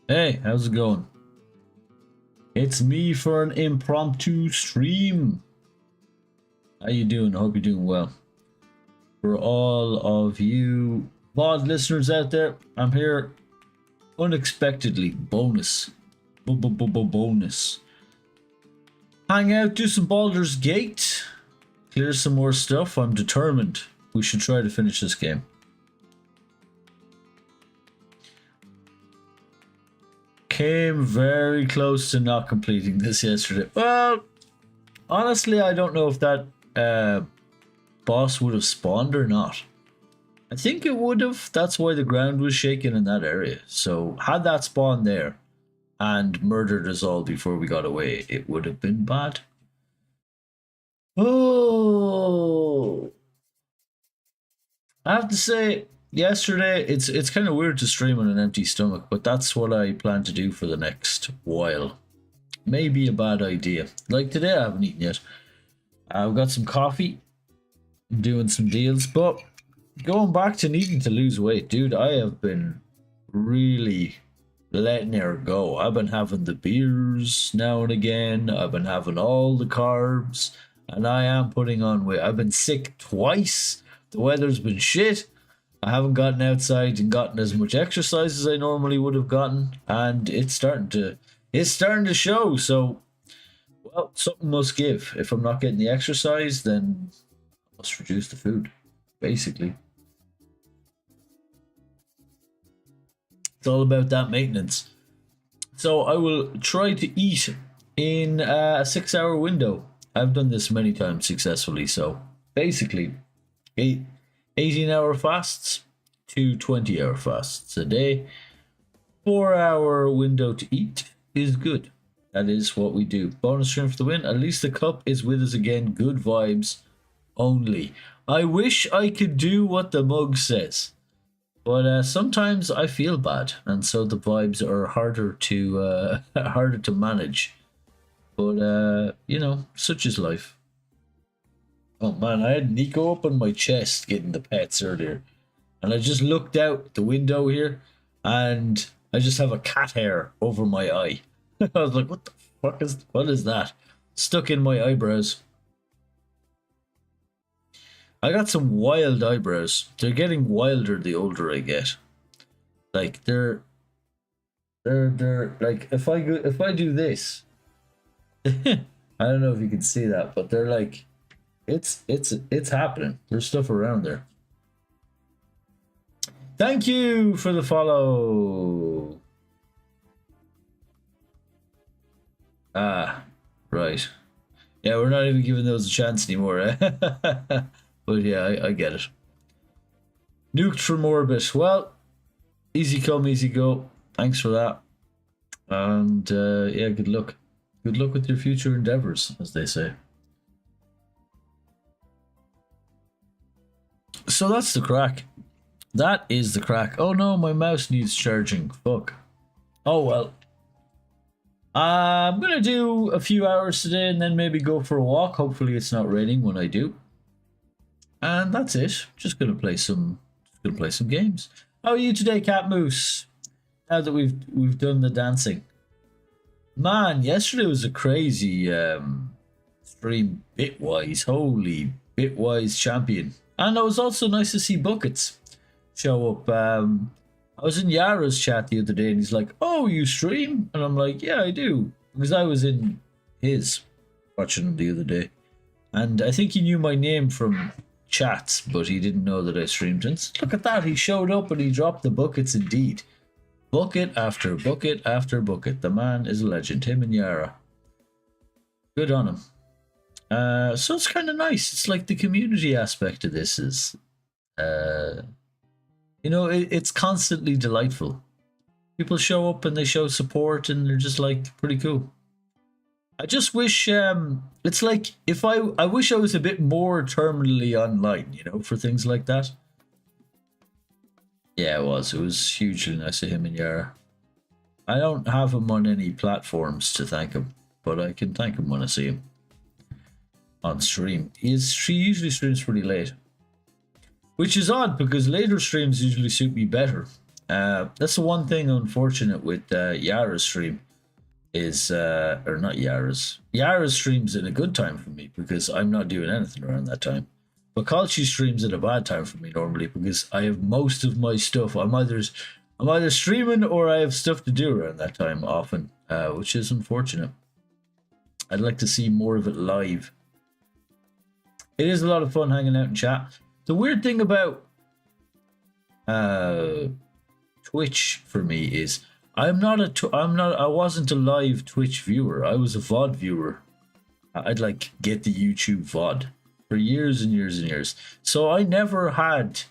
Hey, how's it going? It's me for an impromptu stream. How you doing? I hope you're doing well. For all of you VOD listeners out there, I'm here unexpectedly. Bonus. Bonus. Hang out, do some Baldur's Gate. Clear some more stuff. I'm determined. We should try to finish this game. Came very close to not completing this yesterday. Well, honestly, I don't know if that boss would have spawned or not. I think it would have. That's why the ground was shaking in that area. So had that spawned there and murdered us all before we got away, it would have been bad. Oh, I have to say, yesterday it's kind of weird to stream on an empty stomach, but that's what I plan to do for the next while. Maybe a bad idea. Like today, I haven't eaten yet. I've got some coffee. I'm doing some deals, but going back to needing to lose weight, dude, I have been really letting it go. I've been having the beers now and again. I've been having all the carbs, and I am putting on weight. I've been sick twice. The weather's been shit. I haven't gotten outside and gotten as much exercise as I normally would have gotten, and it's starting to show. So, well, something must give. If I'm not getting the exercise, then I must reduce the food, basically. It's all about that maintenance. So I will try to eat in a 6-hour window. I've done this many times successfully. So basically, 18-hour fasts to 20-hour fasts a day. 4-hour window to eat is good. That is what we do. Bonus stream for the win. At least the cup is with us again. Good vibes only. I wish I could do what the mug says. But sometimes I feel bad, and so the vibes are harder to manage. But you know, such is life. Oh man, I had Nico up on my chest getting the pets earlier, and I just looked out the window here, and I just have a cat hair over my eye. I was like, "What the fuck what is that?" Stuck in my eyebrows. I got some wild eyebrows. They're getting wilder the older I get. Like they're like if I do this, I don't know if you can see that, but they're like it's happening. There's stuff around there. Thank you for the follow. Ah, right. Yeah, we're not even giving those a chance anymore. Eh? But yeah, I get it. Nuked from orbit. Well, easy come, easy go. Thanks for that. And yeah, good luck. Good luck with your future endeavors, as they say. So that's the crack. That is the crack. Oh no, my mouse needs charging. Fuck. Oh well. I'm gonna do a few hours today and then maybe go for a walk. Hopefully it's not raining when I do. And that's it. Just gonna play some games. How are you today, Cat Moose? Now that we've done the dancing. Man, yesterday was a crazy stream bitwise. Holy bitwise champion. And it was also nice to see Buckets show up. I was in Yara's chat the other day and he's like, "Oh, you stream?" And I'm like, "Yeah, I do." Because I was in his watching him the other day. And I think he knew my name from chats, but he didn't know that I streamed. And look at that, he showed up and he dropped the buckets indeed. Bucket after bucket after bucket. The man is a legend, him and Yara. Good on him. So it's kind of nice. It's like the community aspect of this is, you know, it's constantly delightful. People show up and they show support and they're just like pretty cool. I just wish it's like if I wish I was a bit more terminally online, you know, for things like that. Yeah, it was hugely nice of him and Yara. I don't have him on any platforms to thank him, but I can thank him when I see him on stream. He usually streams pretty late, which is odd because later streams usually suit me better. That's the one thing unfortunate with Yara's stream is, or not Yara's. Yara's streams at a good time for me because I'm not doing anything around that time. But Kalchi streams at a bad time for me normally because I have most of my stuff. I'm either streaming or I have stuff to do around that time often, which is unfortunate. I'd like to see more of it live. It is a lot of fun hanging out in chat. The weird thing about Twitch for me is I wasn't a live Twitch viewer. I was a VOD viewer. I'd like get the YouTube VOD for years and years and years. So I never had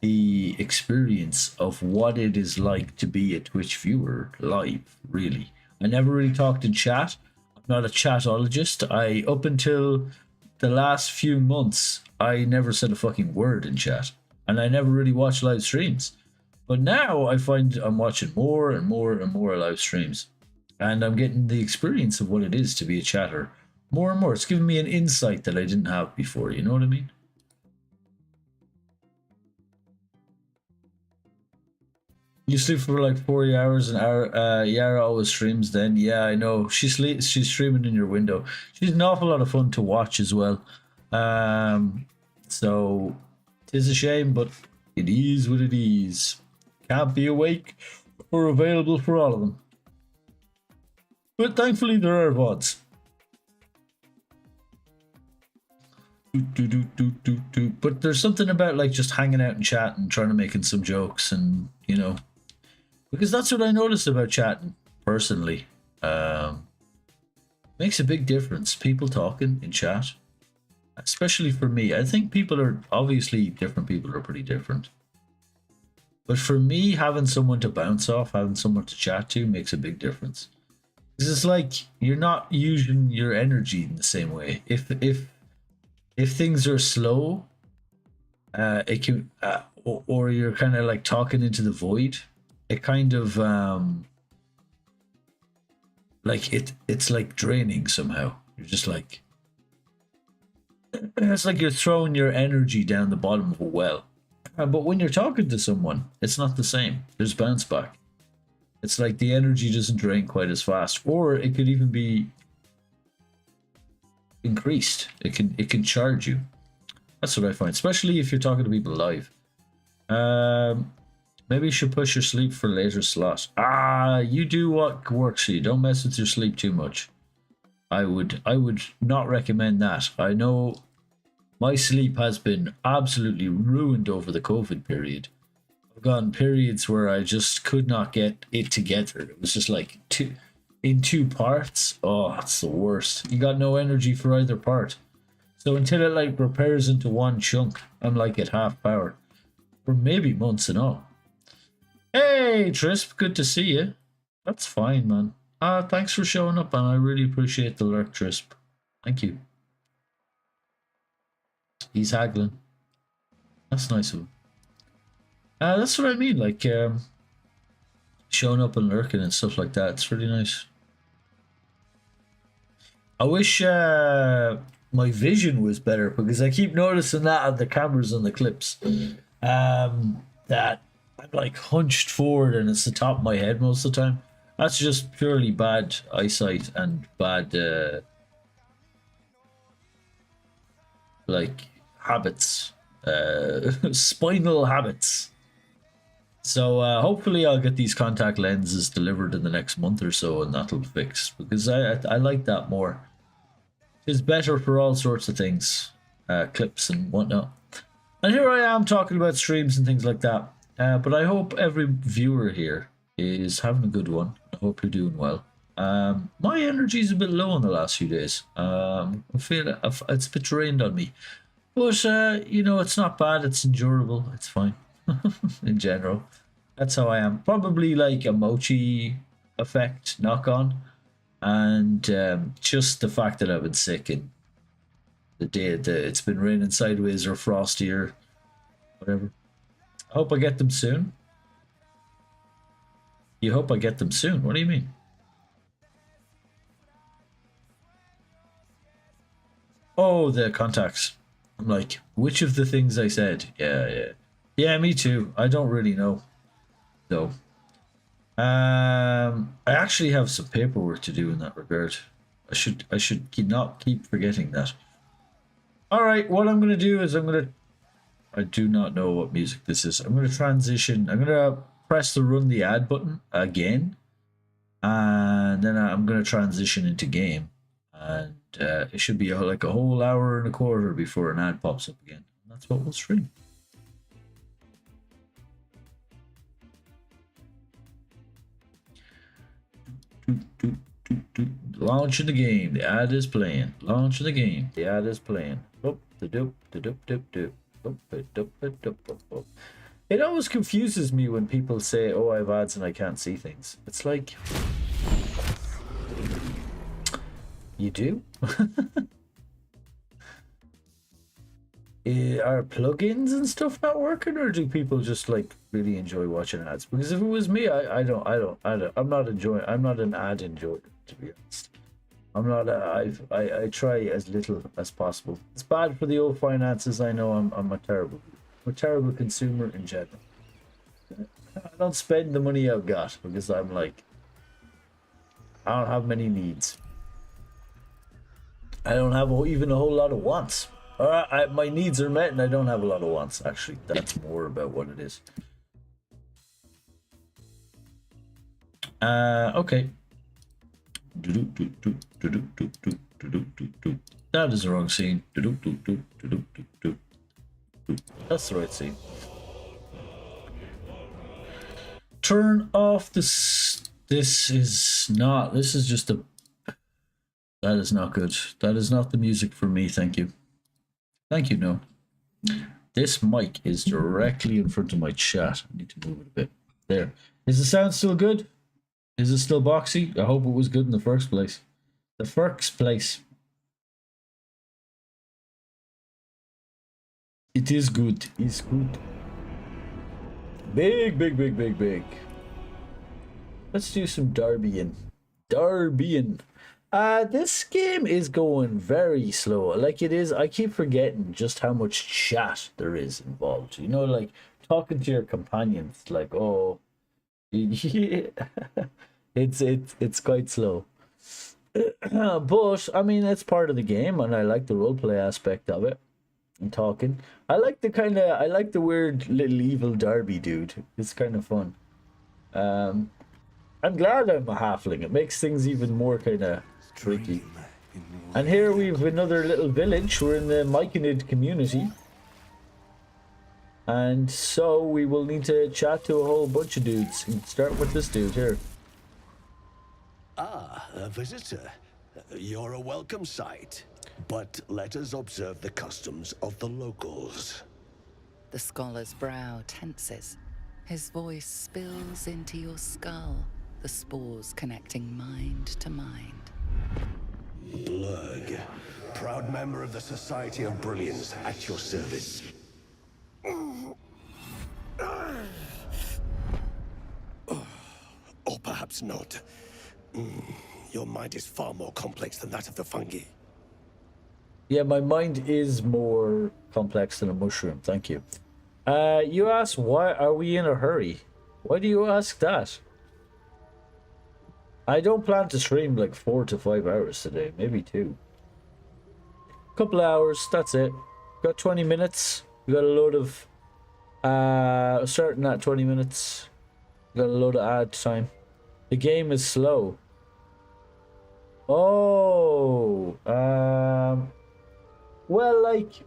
the experience of what it is like to be a Twitch viewer live, really. I never really talked in chat. I'm not a chatologist. Up until the last few months, I never said a fucking word in chat. And I never really watched live streams. But now I find I'm watching more and more and more live streams. And I'm getting the experience of what it is to be a chatter more and more. It's giving me an insight that I didn't have before, you know what I mean? You sleep for like 40 hours an hour. Yara always streams then. Yeah, I know. She's streaming in your window. She's an awful lot of fun to watch as well. So it is a shame, but it is what it is. Can't be awake or available for all of them. But thankfully there are VODs. But there's something about like just hanging out and chatting and trying to making some jokes and, you know, because that's what I noticed about chatting personally. Makes a big difference. People talking in chat, especially for me. I think people are obviously different. People are pretty different. But for me, having someone to bounce off, having someone to chat to makes a big difference. Because it's like you're not using your energy in the same way. If things are slow, it can, or you're kind of like talking into the void. It kind of like it's like draining somehow. You're just like, it's like you're throwing your energy down the bottom of a well. But when you're talking to someone, it's not the same. There's bounce back. It's like the energy doesn't drain quite as fast, or it could even be increased. It can charge you. That's what I find, especially if you're talking to people live. Maybe you should push your sleep for later slot. You do what works for you. Don't mess with your sleep too much. I would not recommend that. I know my sleep has been absolutely ruined over the COVID period. I've gone periods where I just could not get it together. It was just like in two parts. Oh, it's the worst. You got no energy for either part. So until it like repairs into one chunk, I'm like at half power. For maybe months and all. Hey, Trisp, good to see you. That's fine, man. Thanks for showing up, and I really appreciate the lurk, Trisp. Thank you. He's haggling. That's nice of him. That's what I mean, like showing up and lurking and stuff like that. It's really nice. I wish my vision was better because I keep noticing that on the cameras and the clips. That I'm like hunched forward and it's the top of my head most of the time. That's just purely bad eyesight and bad like habits, spinal habits. So hopefully I'll get these contact lenses delivered in the next month or so and that'll fix because I like that more. It's better for all sorts of things, clips and whatnot. And here I am talking about streams and things like that. But I hope every viewer here is having a good one. I hope you're doing well. My energy's a bit low in the last few days. I feel it's a bit drained on me. But, you know, it's not bad. It's endurable. It's fine. In general. That's how I am. Probably like a mochi effect knock on. And just the fact that I've been sick and the day that it's been raining sideways or frosty or whatever. I hope I get them soon. You hope I get them soon? What do you mean? Oh, the contacts. I'm like, which of the things I said? Yeah, me too. I don't really know. So, I actually have some paperwork to do in that regard. I should not keep forgetting that. All right, what I'm gonna do is I do not know what music this is. I'm gonna transition. I'm gonna press the run the ad button again, and then I'm gonna transition into game, and it should be like a whole hour and a quarter before an ad pops up again. And that's what we'll stream. Launching the game. The ad is playing. Launching the game. The ad is playing. It always confuses me when people say, "Oh, I have ads and I can't see things." It's like, you do? Are plugins and stuff not working, or do people just like really enjoy watching ads? Because if it was me, I'm not an ad enjoyer, to be honest. I'm not. I try as little as possible. It's bad for the old finances. I know. I'm a terrible consumer in general. I don't spend the money I've got because I'm like, I don't have many needs. I don't have even a whole lot of wants. My needs are met and I don't have a lot of wants. Actually, that's more about what it is. Okay. That is the wrong scene. That's the right scene. Turn off this. This is just a. That is not good. That is not the music for me. Thank you. Thank you, no. This mic is directly in front of my chat. I need to move it a bit. There. Is the sound still good? Is it still boxy? I hope it was good in the first place. The first place. It is good. It's good. Big, big, big, big, big. Let's do some Derbyan. Derbyan. This game is going very slow. Like it is, I keep forgetting just how much chat there is involved. You know, like talking to your companions, like, oh, yeah. it's quite slow. But I mean, it's part of the game, and I like the roleplay aspect of it. And talking, I like the weird little evil Derby dude. It's kind of fun. I'm glad I'm a halfling. It makes things even more kind of tricky. And here we've another little village. We're in the Myconid community. And so we will need to chat to a whole bunch of dudes. And start with this dude here. Ah, a visitor. You're a welcome sight. But let us observe the customs of the locals. The scholar's brow tenses. His voice spills into your skull, the spores connecting mind to mind. Blurg, proud member of the Society of Brilliance, at your service. Or perhaps not. Your mind is far more complex than that of the fungi. Yeah, my mind is more complex than a mushroom. Thank you. You asked, why are we in a hurry? Why do you ask that? I don't plan to stream like 4 to 5 hours today. Maybe 2. Couple of hours. That's it. Got 20 minutes. We got a load of... starting at 20 minutes. Got a load of ad time. The game is slow. Oh... well, like,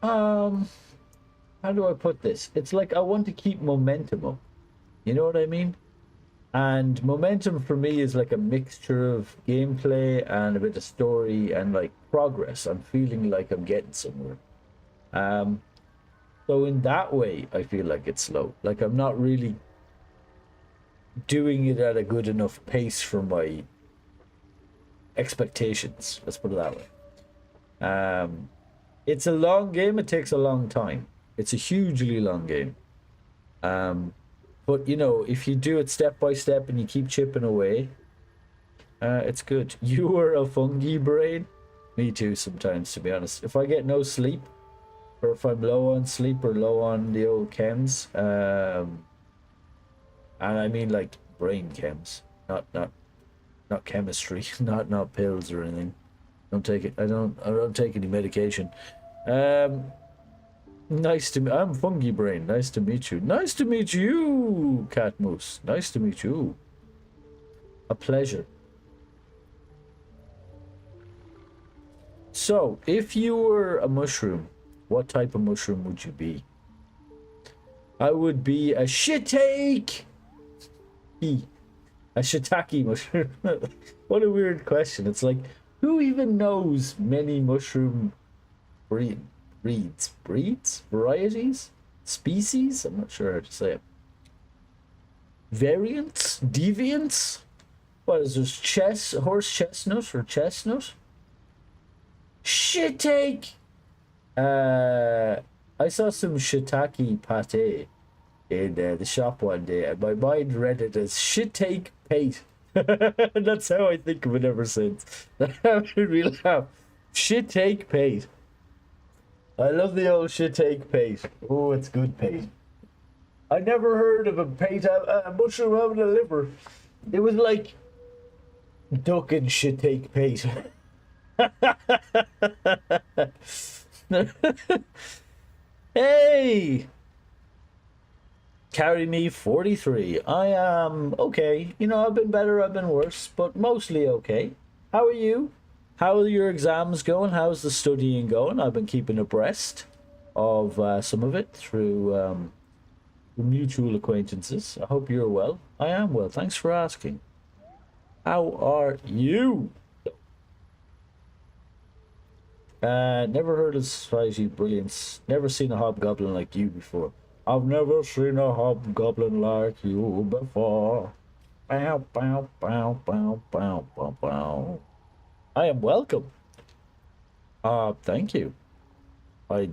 how do I put this? It's like I want to keep momentum up. You know what I mean? And momentum for me is like a mixture of gameplay and a bit of story and like progress. I'm feeling like I'm getting somewhere. So in that way, I feel like it's slow. Like I'm not really doing it at a good enough pace for my expectations. Let's put it that way. It's a long game. It takes a long time. It's a hugely long game. But you know, if you do it step by step and you keep chipping away, it's good. You are a fungi brain. Me too sometimes, to be honest. If I get no sleep or if I'm low on sleep or low on the old chems, and I mean like brain chems, not chemistry, not pills or anything. Don't take it. I don't take any medication. Nice to meet. I'm Fungi Brain. Nice to meet you. Nice to meet you, Cat Moose. Nice to meet you. A pleasure. So, if you were a mushroom, what type of mushroom would you be? I would be a shiitake. A shiitake mushroom. What a weird question. It's like, who even knows many mushroom breeds, varieties, species? I'm not sure how to say it. Variants, deviants. What is this? Horse chestnut or chestnut? Shiitake. I saw some shiitake pate in the shop one day, and my mind read it as shiitake pate. That's how I think of it ever since. That made me laugh. Shiitake pate. I love the old shiitake pate. Oh, it's good pate. I never heard of a mushroom having a liver. It was like duck and shiitake pate. Hey! Carry me 43. I am okay. You know, I've been better, I've been worse, but mostly okay. How are you? How are your exams going? How's the studying going? I've been keeping abreast of some of it through mutual acquaintances. I hope you're well. I am well. Thanks for asking. How are you? Never heard of Society Brilliance. Never seen a hobgoblin like you before. I've never seen a hobgoblin like you before. Bow, bow, bow, bow, bow, bow, bow. I am welcome. Thank you. I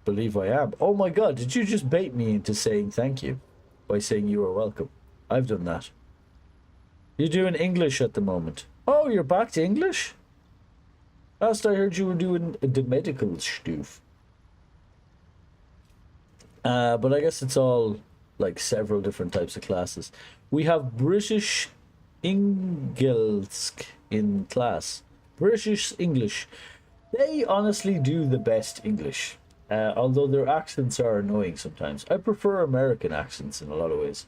believe I am. Oh my god, did you just bait me into saying thank you by saying you are welcome? I've done that. You're doing English at the moment. Oh, you're back to English? Last I heard you were doing the medical stuff. But I guess it's all like several different types of classes. We have British Engelsk in class. British English. They honestly do the best English. Although their accents are annoying sometimes. I prefer American accents in a lot of ways.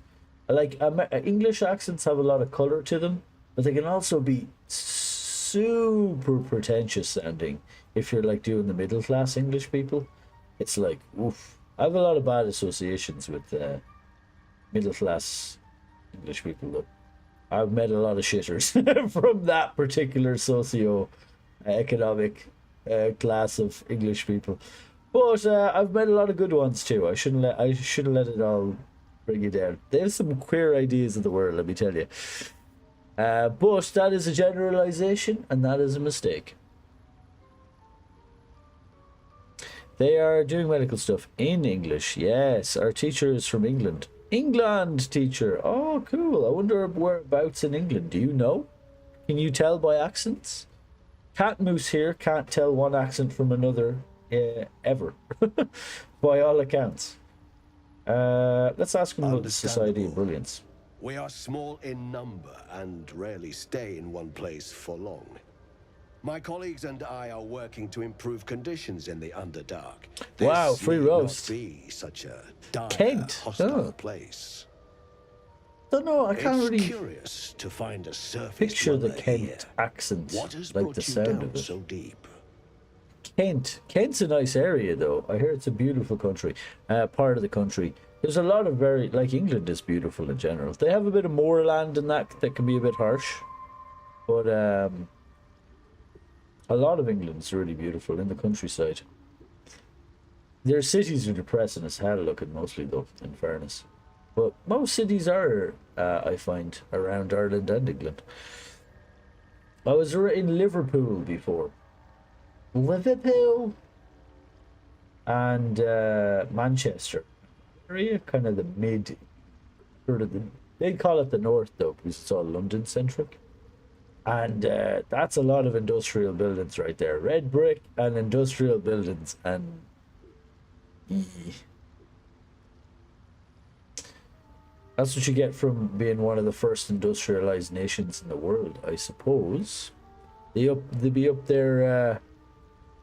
Like English accents have a lot of color to them, but they can also be super pretentious sounding if you're like doing the middle class English people. It's like, oof. I have a lot of bad associations with middle class English people, though. I've met a lot of shitters from that particular socio-economic class of English people. But I've met a lot of good ones too. I shouldn't let it all bring you down. There's some queer ideas of the world, let me tell you. But that is a generalization, and that is a mistake. They are doing medical stuff in English. Yes, our teacher is from England. England teacher. Oh, cool. I wonder whereabouts in England. Do you know? Can you tell by accents? Cat Moose here can't tell one accent from another ever, by all accounts. Let's ask him about the Society of Brilliance. We are small in number and rarely stay in one place for long. My colleagues and I are working to improve conditions in the Underdark. Wow, This free need roast. not be such a dire, Kent. hostile Oh. place. Don't know, I can't It's really curious to find a surface picture the dweller Kent here. accent, What has like brought the you sound down of it. so deep? Kent's a nice area, though. I hear it's a beautiful country, part of the country. There's a lot of like England is beautiful in general. They have a bit of moorland and that can be a bit harsh, but a lot of England's really beautiful in the countryside. Their cities are depressing as hell looking mostly, though, in fairness. But most cities are, I find, around Ireland and England. I was in Liverpool before. Liverpool! And Manchester. Area, kind of the mid, sort of they call it the north, though, because it's all London-centric. And that's a lot of industrial buildings right there. Red brick and industrial buildings. And That's what you get from being one of the first industrialized nations in the world, I suppose. They be up there.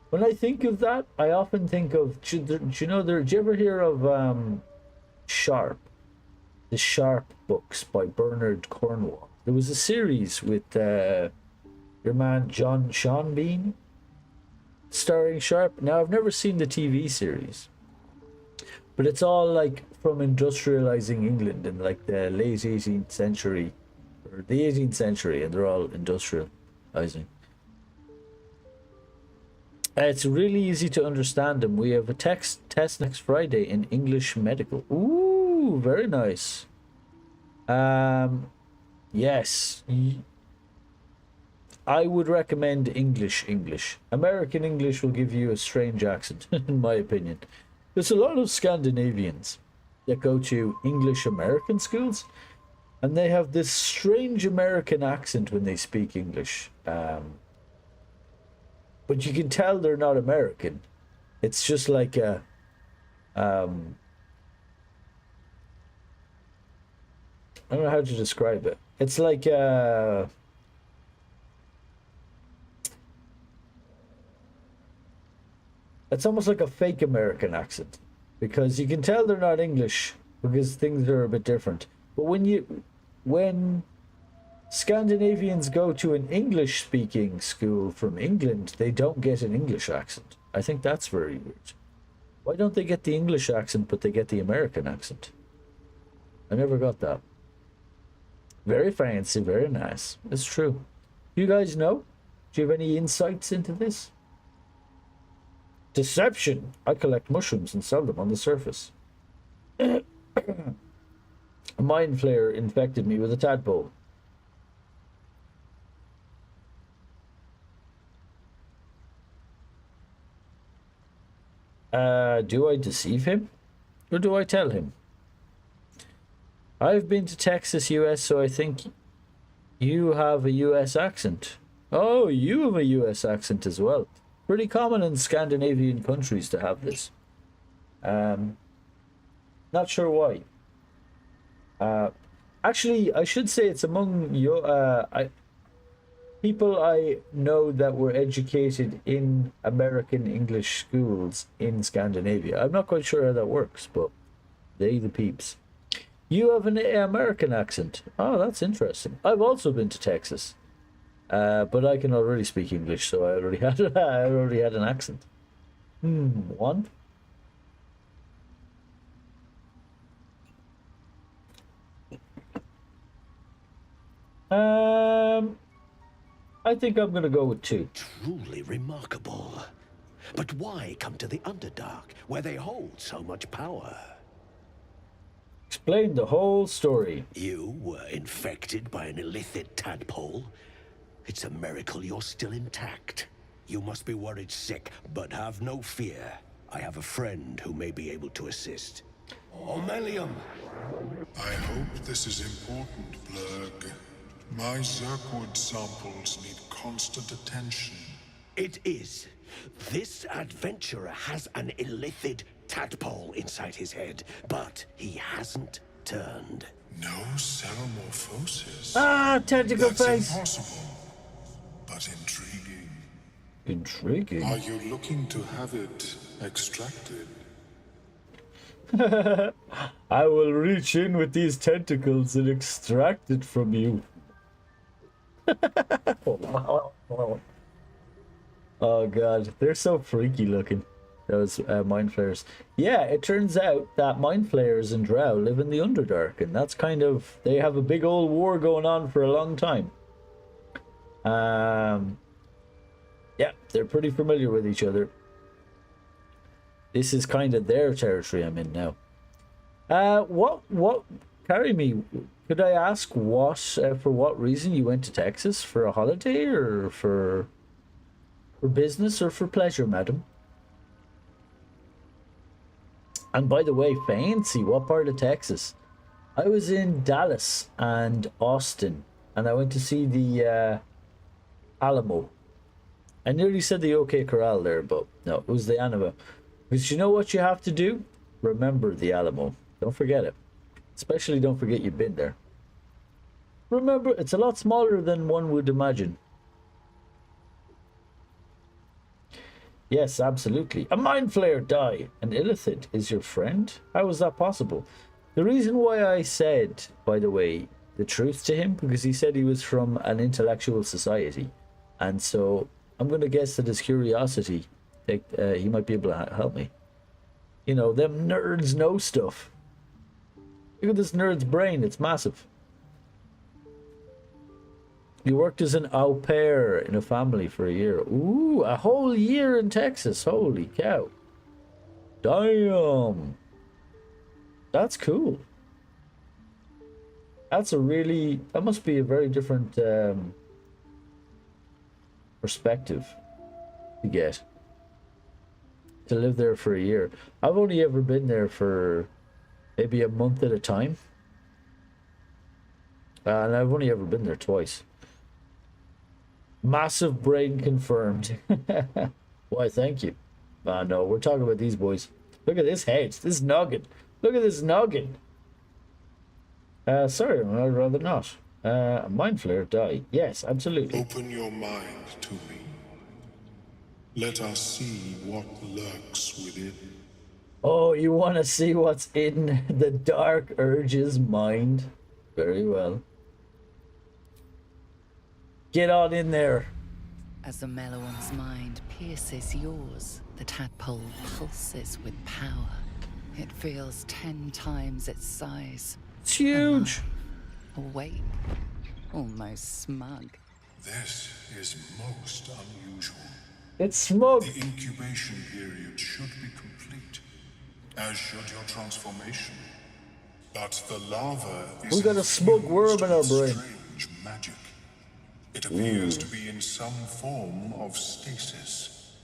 When I think of that, I often think of. Do you know? Do you ever hear of Sharp? The Sharp books by Bernard Cornwell. There was a series with your man Sean Bean, starring Sharp. Now I've never seen the TV series, but it's all like from industrializing England in like the late 18th century or the 18th century, and they're all industrializing. It's really easy to understand them. We have a test next Friday in English medical. Ooh, very nice. Yes. I would recommend English. American English will give you a strange accent, in my opinion. There's a lot of Scandinavians that go to English American schools, and they have this strange American accent when they speak English. But you can tell they're not American. It's just like a I don't know how to describe it. It's like it's almost like a fake American accent, because you can tell they're not English because things are a bit different. But when Scandinavians go to an English-speaking school from England, they don't get an English accent. I think that's very weird. Why don't they get the English accent, but they get the American accent? I never got that. Very fancy, very nice. It's true. You guys know? Do you have any insights into this? Deception. I collect mushrooms and sell them on the surface. A mind flayer infected me with a tadpole. Do I deceive him? Or do I tell him? I've been to Texas, US, so I think you have a US accent. Oh, you have a US accent as well. Pretty common in Scandinavian countries to have this. Not sure why. Actually, I should say it's among people I know that were educated in American English schools in Scandinavia. I'm not quite sure how that works, but they the peeps. You have an American accent. Oh, that's interesting. I've also been to Texas, but I can already speak English, so I already had an accent. One. I think I'm gonna go with 2. Truly remarkable. But why come to the Underdark, where they hold so much power? Explain the whole story. You were infected by an illicit tadpole? It's a miracle you're still intact. You must be worried sick, but have no fear. I have a friend who may be able to assist. Omelium! I hope this is important, Blurg. My Zirkwood samples need constant attention. It is. This adventurer has an illithid tadpole inside his head, but he hasn't turned. No cell morphosis. Ah, tentacle That's face. impossible, but intriguing. Intriguing. Are you looking to have it extracted? I will reach in with these tentacles and extract it from you. Oh god, they're so freaky looking, those mind flayers. Yeah, it turns out that mind flayers and drow live in the Underdark, and that's kind of, they have a big old war going on for a long time. Yeah, they're pretty familiar with each other. This is kind of their territory I'm in now. What carry me? Could I ask what, for what reason you went to Texas? For a holiday, or for business, or for pleasure, madam? And by the way, fancy, what part of Texas? I was in Dallas and Austin, and I went to see the Alamo. I nearly said the OK Corral there, but no, it was the Alamo. Because you know what you have to do? Remember the Alamo. Don't forget it. Especially don't forget you've been there. Remember, it's a lot smaller than one would imagine. Yes, absolutely. A mind flayer die. An illithid is your friend? How is that possible? The reason why I said, by the way, the truth to him, because he said he was from an intellectual society. And so I'm going to guess that his curiosity, he might be able to help me. You know, them nerds know stuff. Look at this nerd's brain. It's massive. He worked as an au pair in a family for a year. Ooh, a whole year in Texas. Holy cow. Damn. That's cool. That's a really... That must be a very different perspective to get. To live there for a year. I've only ever been there for maybe a month at a time. And I've only ever been there twice. Massive brain confirmed. Why, thank you. No, we're talking about these boys. Look at this head. This noggin. Look at this noggin. Sorry, I'd rather not. Mind flare, die. Yes, absolutely. Open your mind to me. Let us see what lurks within. Oh, you want to see what's in the dark urge's mind? Very well. Get on in there. As the Meloan's mind pierces yours, the tadpole pulses with power. It feels 10 times its size. It's huge. Awake, almost smug. This is most unusual. It's smug. The incubation period should be complete, as should your transformation. But the larva is We got a smug worm in our brain. Strange magic. It appears to be in some form of stasis.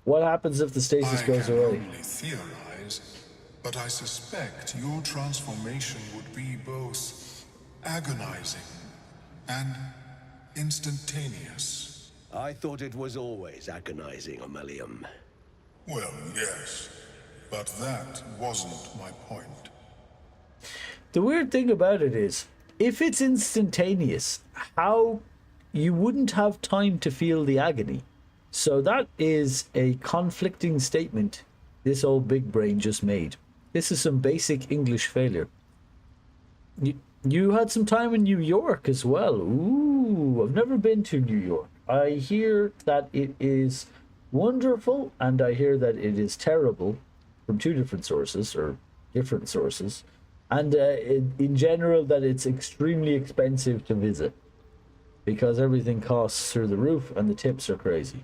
What happens if the stasis goes away? I can only theorize, but I suspect your transformation would be both agonizing and instantaneous. I thought it was always agonizing, Ammalium. Well, yes, but that wasn't my point. The weird thing about it is, if it's instantaneous, how you wouldn't have time to feel the agony. So that is a conflicting statement this old big brain just made. This is some basic English failure. You had some time in New York as well. Ooh, I've never been to New York. I hear that it is wonderful, and I hear that it is terrible from two different sources, or different sources. And in general, that it's extremely expensive to visit because everything costs through the roof and the tips are crazy.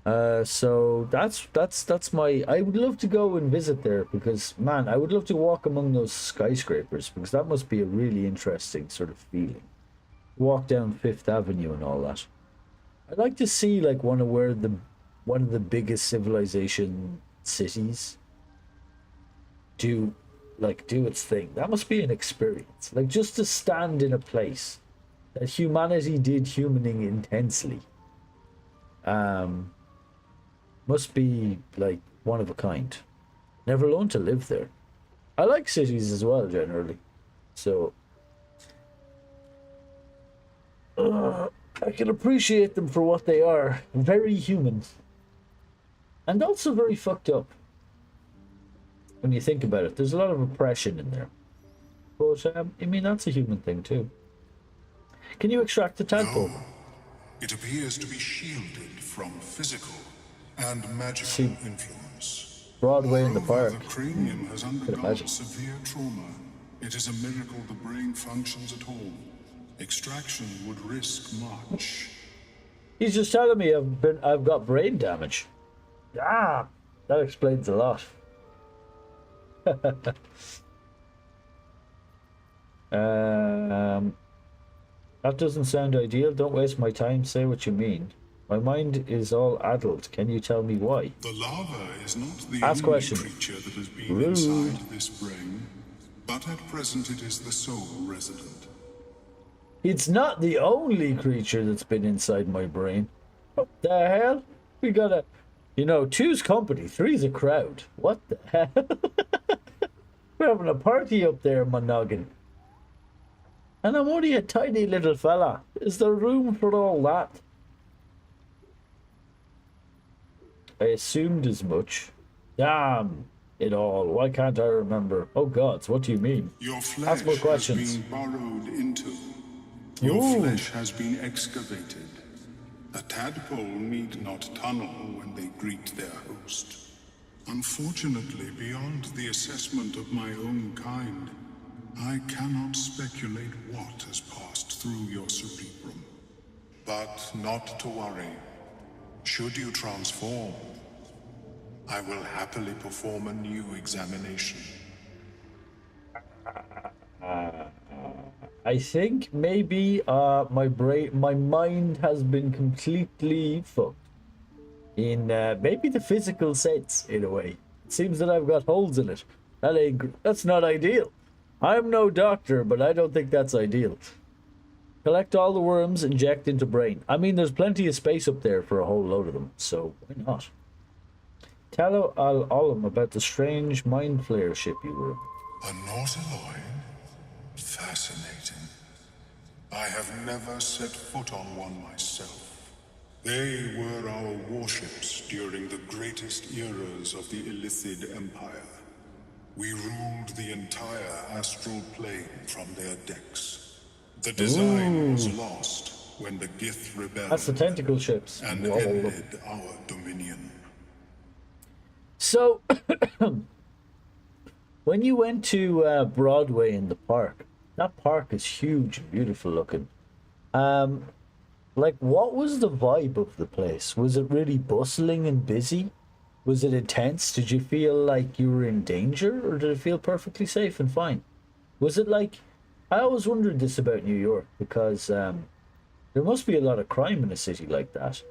So that's my... I would love to go and visit there because, man, I would love to walk among those skyscrapers because that must be a really interesting sort of feeling. Walk down Fifth Avenue and all that. I'd like to see like one of the biggest civilization cities do its thing. That must be an experience. Like just to stand in a place that humanity did humaning intensely. Must be like one of a kind. Never alone to live there. I like cities as well generally. So I can appreciate them for what they are. Very human. And also very fucked up. When you think about it, there's a lot of oppression in there. But, I mean, that's a human thing, too. Can you extract the tadpole? No, it appears to be shielded from physical and magical influence. Broadway in the Moreover, park. The cranium has undergone imagine. severe trauma. It is a miracle the brain functions at all. Extraction would risk much. He's just telling me I've got brain damage. Ah, that explains a lot. That doesn't sound ideal. Don't waste my time. Say what you mean. My mind is all addled. Can you tell me why? The larva is not the Ask only question. creature that has been Rude. inside this brain, but at present it is the sole resident. It's not the only creature that's been inside my brain. What the hell? We gotta, two's company, three's a crowd. What the hell? We're having a party up there, my noggin. And I'm only a tiny little fella. Is there room for all that? I assumed as much. Damn it all. Why can't I remember? Oh gods, what do you mean? Your flesh Ask more has questions. been burrowed into. Your Ooh. flesh has been excavated. A tadpole need not tunnel when they greet their host. Unfortunately, beyond the assessment of my own kind, I cannot speculate what has passed through your cerebrum. But not to worry. Should you transform, I will happily perform a new examination. I think maybe my mind has been completely fucked. In maybe the physical sense, in a way. It seems that I've got holes in it. That's not ideal. I'm no doctor, but I don't think that's ideal. Collect all the worms, inject into brain. I mean, there's plenty of space up there for a whole load of them, so why not? Tell Al-Olam about the strange mind flayer ship you were in. A Nautiloid? Fascinating. I have never set foot on one myself. They were our warships during the greatest eras of the Illithid Empire. We ruled the entire astral plane from their decks. The design was lost when the Gith rebelled. That's the tentacle ships. And Whoa. ended our dominion. So, when you went to Broadway in the park, that park is huge and beautiful looking. What was the vibe of the place? Was it really bustling and busy? Was it intense? Did you feel like you were in danger, or did it feel perfectly safe and fine? Was it like... I always wondered this about New York, because there must be a lot of crime in a city like that.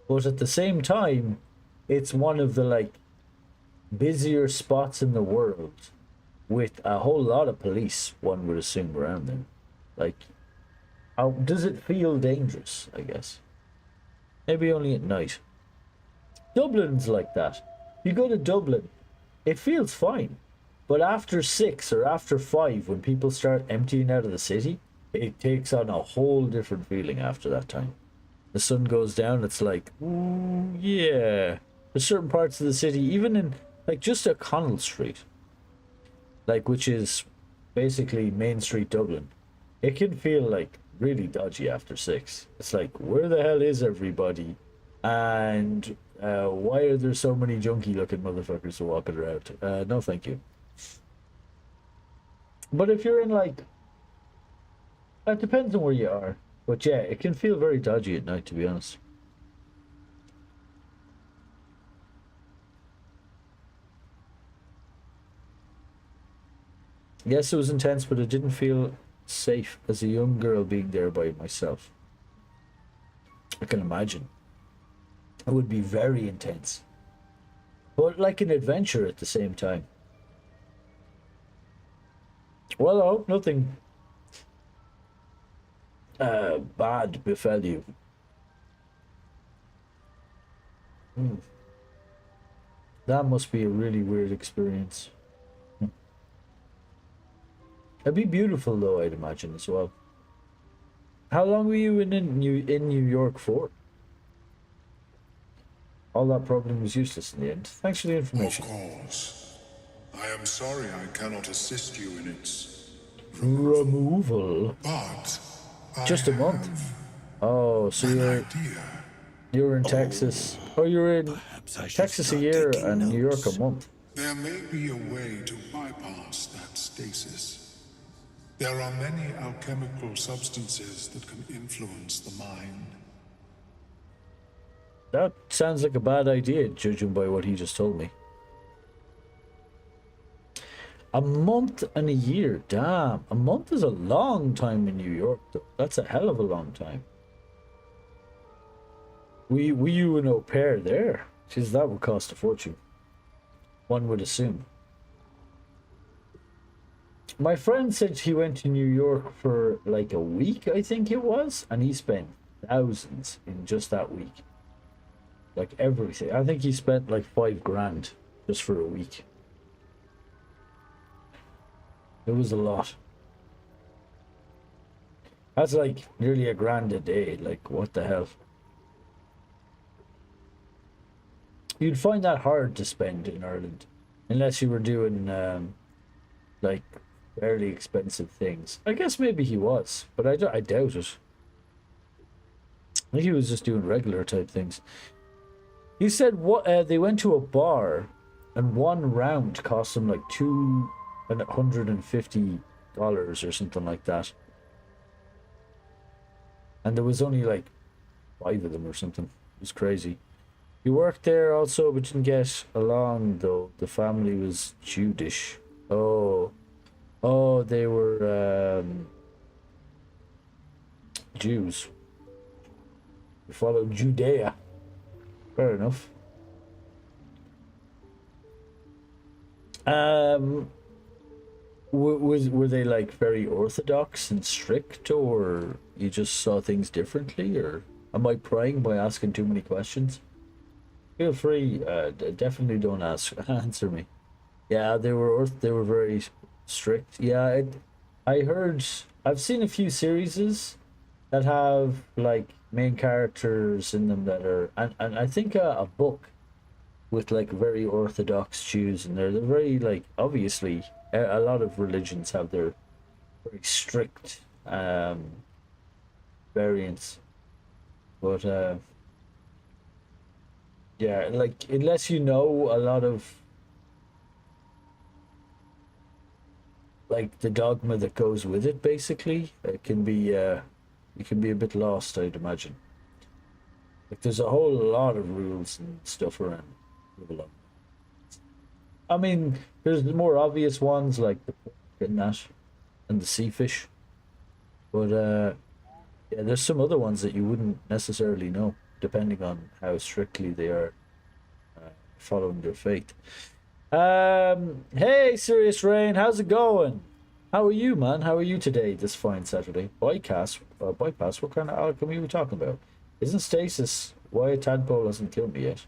But at the same time, it's one of the, busier spots in the world with a whole lot of police, one would assume, around them. How does it feel dangerous, I guess? Maybe only at night. Dublin's like that. You go to Dublin, it feels fine. But after 6 or after 5, when people start emptying out of the city, it takes on a whole different feeling after that time. The sun goes down, it's like, ooh, yeah. There's certain parts of the city, even in, just O'Connell Street, which is basically Main Street Dublin, it can feel, really dodgy after 6. It's like, where the hell is everybody? And why are there so many junky-looking motherfuckers walking around? No, thank you. But if you're in it depends on where you are. But yeah, it can feel very dodgy at night, to be honest. Yes, it was intense, but it didn't feel safe as a young girl being there by myself. I can imagine. It would be very intense. But like an adventure at the same time. Well, I hope nothing bad befell you. That must be a really weird experience. It'd be beautiful though, I'd imagine, as well. How long were you in New York for? All that problem was useless in the end. Thanks for the information. Of course. I am sorry I cannot assist you in its removal. But just a month. Oh, so you're in Texas. Oh, you're in Texas a year and New York a month. There may be a way to bypass that stasis. There are many alchemical substances that can influence the mind. That sounds like a bad idea, judging by what he just told me. A month and a year, damn. A month is a long time in New York, though. That's a hell of a long time. Were you an au pair there? Jeez, that would cost a fortune. One would assume. My friend said he went to New York for like a week, I think it was, and he spent thousands in just that week. Like everything. I think he spent like 5 grand just for a week. It was a lot. That's like nearly a grand a day. Like, what the hell? You'd find that hard to spend in Ireland, unless you were doing like fairly expensive things. I guess maybe he was, but I doubt it. I think he was just doing regular type things. He said what they went to a bar, and one round cost them like $250 or something like that. And there was only like 5 of them or something. It was crazy. He worked there also, but didn't get along though. The family was Jewish. Oh, they were Jews. They followed Judea. Fair enough. Were they like very orthodox and strict, or you just saw things differently, or am I prying by asking too many questions? Feel free. Definitely don't answer me. Yeah, they were very strict. Yeah, I've seen a few series that have like main characters in them that are, and I think a book with like very orthodox Jews, and they're very like, obviously a lot of religions have their very strict variants, but yeah, like unless you know a lot of like the dogma that goes with it, basically it can be you can be a bit lost, I'd imagine. Like there's a whole lot of rules and stuff around Live. I mean, there's the more obvious ones like the pork and that, and the sea fish. But yeah, there's some other ones that you wouldn't necessarily know, depending on how strictly they are following their faith. Hey, Serious Rain, how's it going? How are you, man? How are you today, this fine Saturday? Bypass, what kind of alchemy are we talking about? Isn't stasis why a tadpole hasn't killed me yet?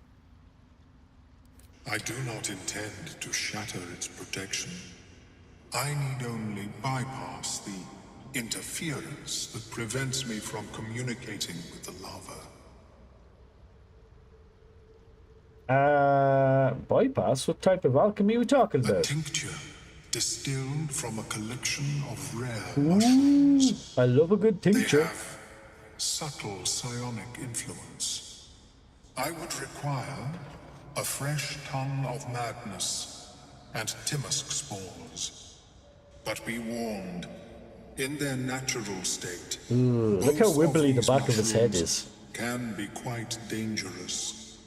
I do not intend to shatter its protection. I need only bypass the interference that prevents me from communicating with the lava. Bypass? What type of alchemy are we talking A about? tincture distilled from a collection of rare mushrooms. I love a good They tincture. have subtle psionic influence. I would require a fresh tongue of madness and Timosk spores. But be warned, in their natural state, Look how both of wibbly the these back of his head mushrooms is. can be quite dangerous.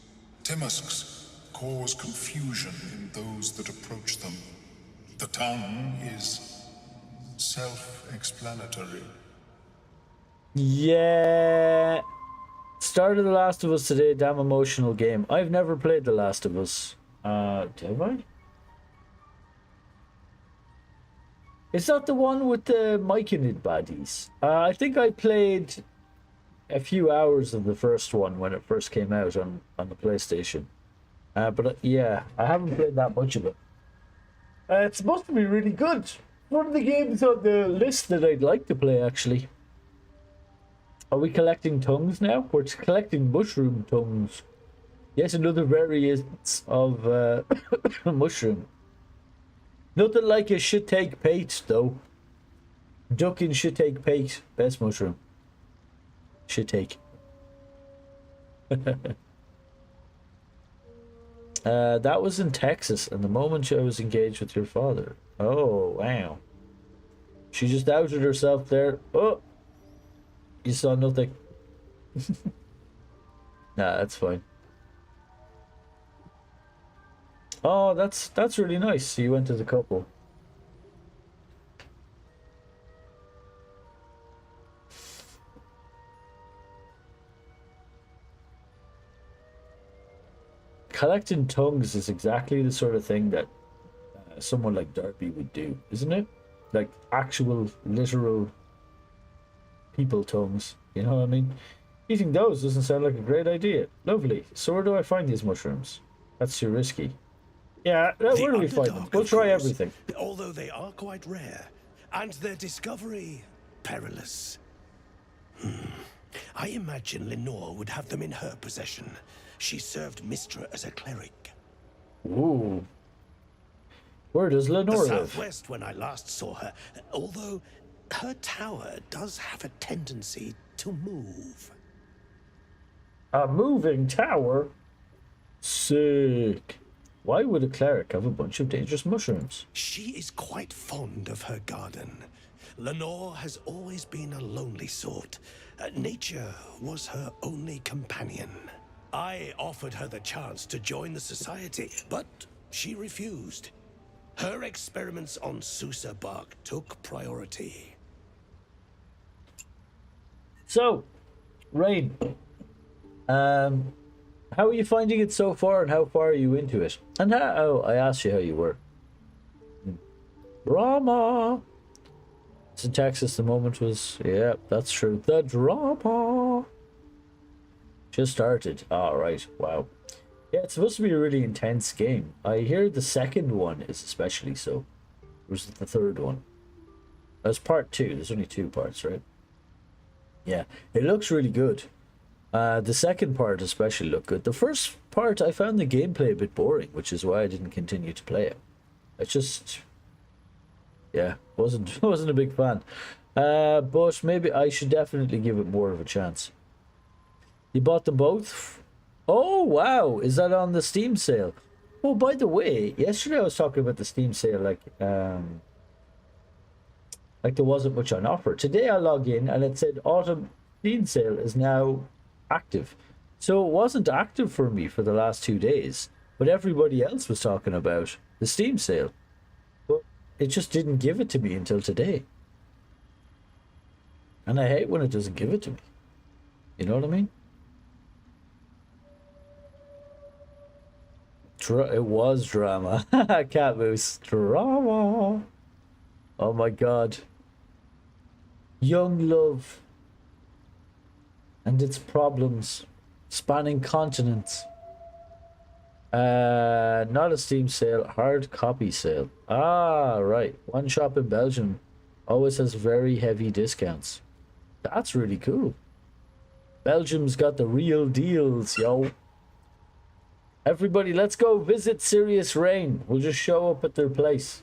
Timusks cause confusion in those that approach them. The tongue is self-explanatory. Yeah. Started The Last of Us today, damn emotional game. I've never played The Last of Us. Have I? It's not the one with the Myconid baddies. I think I played a few hours of the first one when it first came out on the PlayStation. But yeah, I haven't played that much of it. It's supposed to be really good. One of the games on the list that I'd like to play, actually. Are we collecting tongues now? We're collecting mushroom tongues. Yes, another variant of mushroom. Nothing like a shit take pate, though. Ducking shit take pate. Best mushroom. Shit take. That was in Texas, and the moment I was engaged with your father. Oh, wow. She just outed herself there. Oh! You saw nothing. Nah, that's fine. Oh, that's really nice. So you went as a couple. Collecting tongues is exactly the sort of thing that someone like Darby would do, isn't it? like actual literal people tongues. You know what I mean? Eating those doesn't sound like a great idea. Lovely. So where do I find these mushrooms? That's too risky. Yeah, where do we find them? Underdark, We'll of try course, everything. although they are quite rare, and their discovery perilous. I imagine Lenore would have them in her possession. She served Mistra as a cleric. Ooh. Where does The Lenore live? southwest when I last saw her, although her tower does have a tendency to move. A moving tower? Sick. Why would a cleric have a bunch of dangerous mushrooms? She is quite fond of her garden. Lenore has always been a lonely sort. Nature was her only companion. I offered her the chance to join the society, but she refused. Her experiments on Susa bark took priority. So, Rain, how are you finding it so far, and how far are you into it? And how, oh, I asked you how you were. Drama. It's in Texas. The moment was, yeah, that's true. The drama just started. All right, wow. Yeah, it's supposed to be a really intense game. I hear the second one is especially so. Or was it the third one? That's part 2. There's only 2 parts, right? Yeah, it looks really good. The second part especially looked good. The first part, I found the gameplay a bit boring, which is why I didn't continue to play it. It just, yeah, wasn't a big fan. But maybe I should definitely give it more of a chance. You bought them both? Oh wow, is that on the Steam sale? Oh, by the way, yesterday I was talking about the Steam sale, like there wasn't much on offer. Today I log in and it said autumn Steam sale is now active. So it wasn't active for me for the last 2 days, but everybody else was talking about the Steam sale. But it just didn't give it to me until today. And I hate when it doesn't give it to me. You know what I mean? It was drama. Cat moose. Drama. Oh my god. Young love. And its problems. Spanning continents. Not a Steam sale. Hard copy sale. Ah, right. One shop in Belgium always has very heavy discounts. That's really cool. Belgium's got the real deals, yo. Everybody, let's go visit Serious Rain. We'll just show up at their place.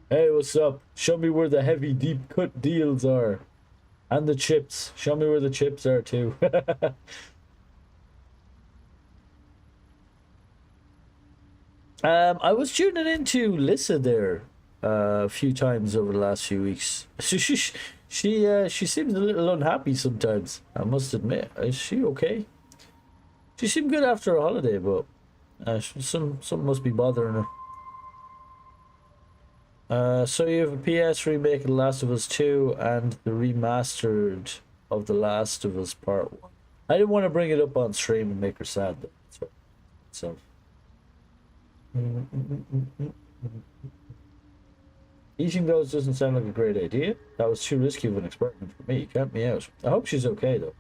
Hey, what's up? Show me where the heavy deep cut deals are. And the chips. Show me where the chips are too. I was tuning into Lissa there a few times over the last few weeks. She seems a little unhappy sometimes, I must admit. Is she okay? She seemed good after a holiday, but something must be bothering her. So you have a PS remake of The Last of Us 2 and the remastered of The Last of Us Part 1. I didn't want to bring it up on stream and make her sad though. So eating those doesn't sound like a great idea. That was too risky of an experiment for me. Count me out. I hope she's okay though.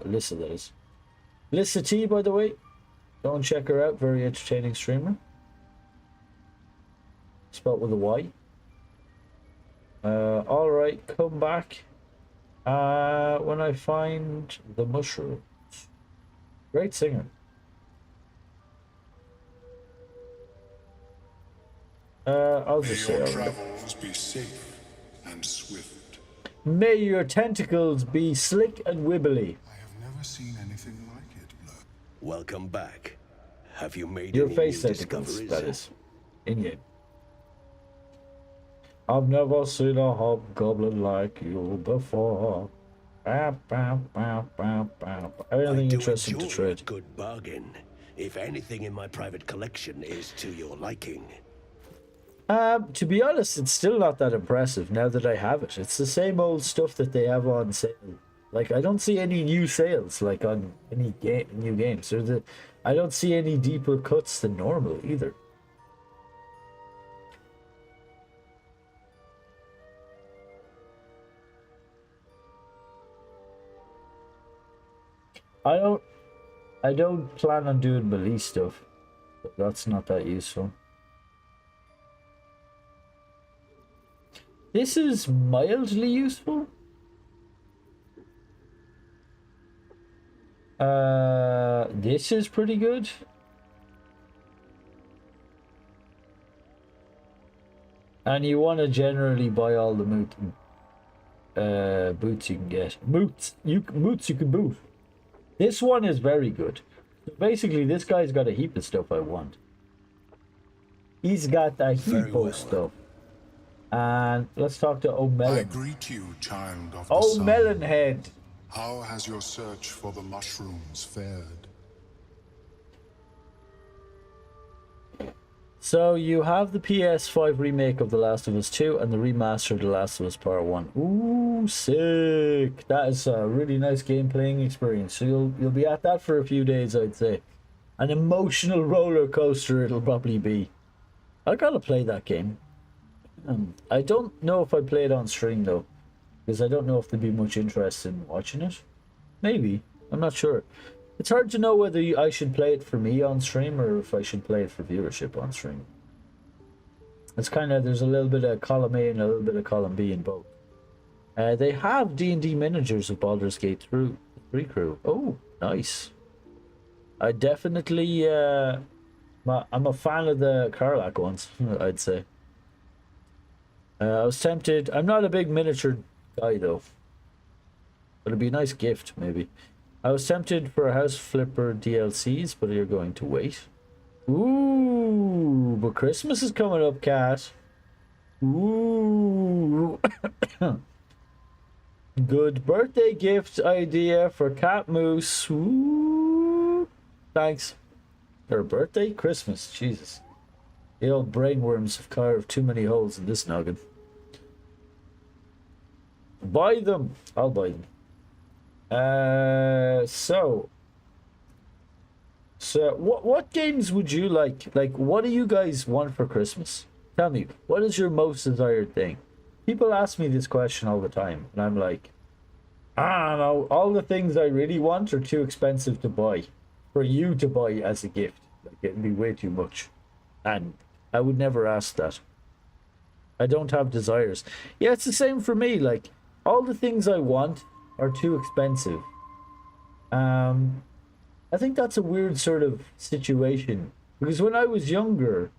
Lissa, that is. Lissa T, by the way. Go and check her out. Very entertaining streamer. Spelled with a Y. Alright, come back when I find the mushrooms. Great singer. I'll just say May your travels be safe and swift. May your tentacles be slick and wibbly. I have never seen anything like it, Blur. Welcome back. Have you made Your any face new tentacles, discoveries? that is. In game. I've never seen a hobgoblin like you before. Everything I do interesting to enjoy a trade. good bargain. If anything in my private collection is to your liking. To be honest, it's still not that impressive now that I have it. It's the same old stuff that they have on sale. Like, I don't see any new sales, like, on any new games. I don't see any deeper cuts than normal, either. I don't plan on doing Belize stuff. But that's not that useful. This is mildly useful. This is pretty good. And you want to generally buy all the boots you can get. Boots you can boot. This one is very good. So basically, this guy's got a heap of stuff I want. He's got a heap of stuff. And let's talk to O'Melon. I greet you, child of the O'Melon sun. head. How has your search for the mushrooms fared? So you have the PS5 remake of The Last of Us 2 and the remaster of The Last of Us Part 1. Ooh, sick. That is a really nice game playing experience. So you'll be at that for a few days, I'd say. An emotional roller coaster it'll probably be. I gotta play that game. I don't know if I play it on stream though, because I don't know if there'd be much interest in watching it. Maybe. I'm not sure. It's hard to know whether I should play it for me on stream or if I should play it for viewership on stream. It's kind of, there's a little bit of column A and a little bit of column B in both. They have D&D miniatures of Baldur's Gate 3 crew. Oh, nice. I definitely, I'm a fan of the Karlach ones, I'd say. I was tempted, I'm not a big miniature guy though. But it'd be a nice gift, maybe. I was tempted for a House Flipper DLCs, but you're going to wait. Ooh, but Christmas is coming up, Cat. Ooh. Good birthday gift idea for Cat Moose. Ooh. Thanks. Her birthday? Christmas. Jesus. The old brainworms have carved too many holes in this noggin. Buy them. I'll buy them. So what games would you like? Like, what do you guys want for Christmas? Tell me, what is your most desired thing? People ask me this question all the time, and I'm like, I don't know. All the things I really want are too expensive to buy for you to buy as a gift. Like, it'd be way too much, and I would never ask that. I don't have desires. Yeah, it's the same for me. Like, all the things I want are too expensive. I think that's a weird sort of situation, because when I was younger,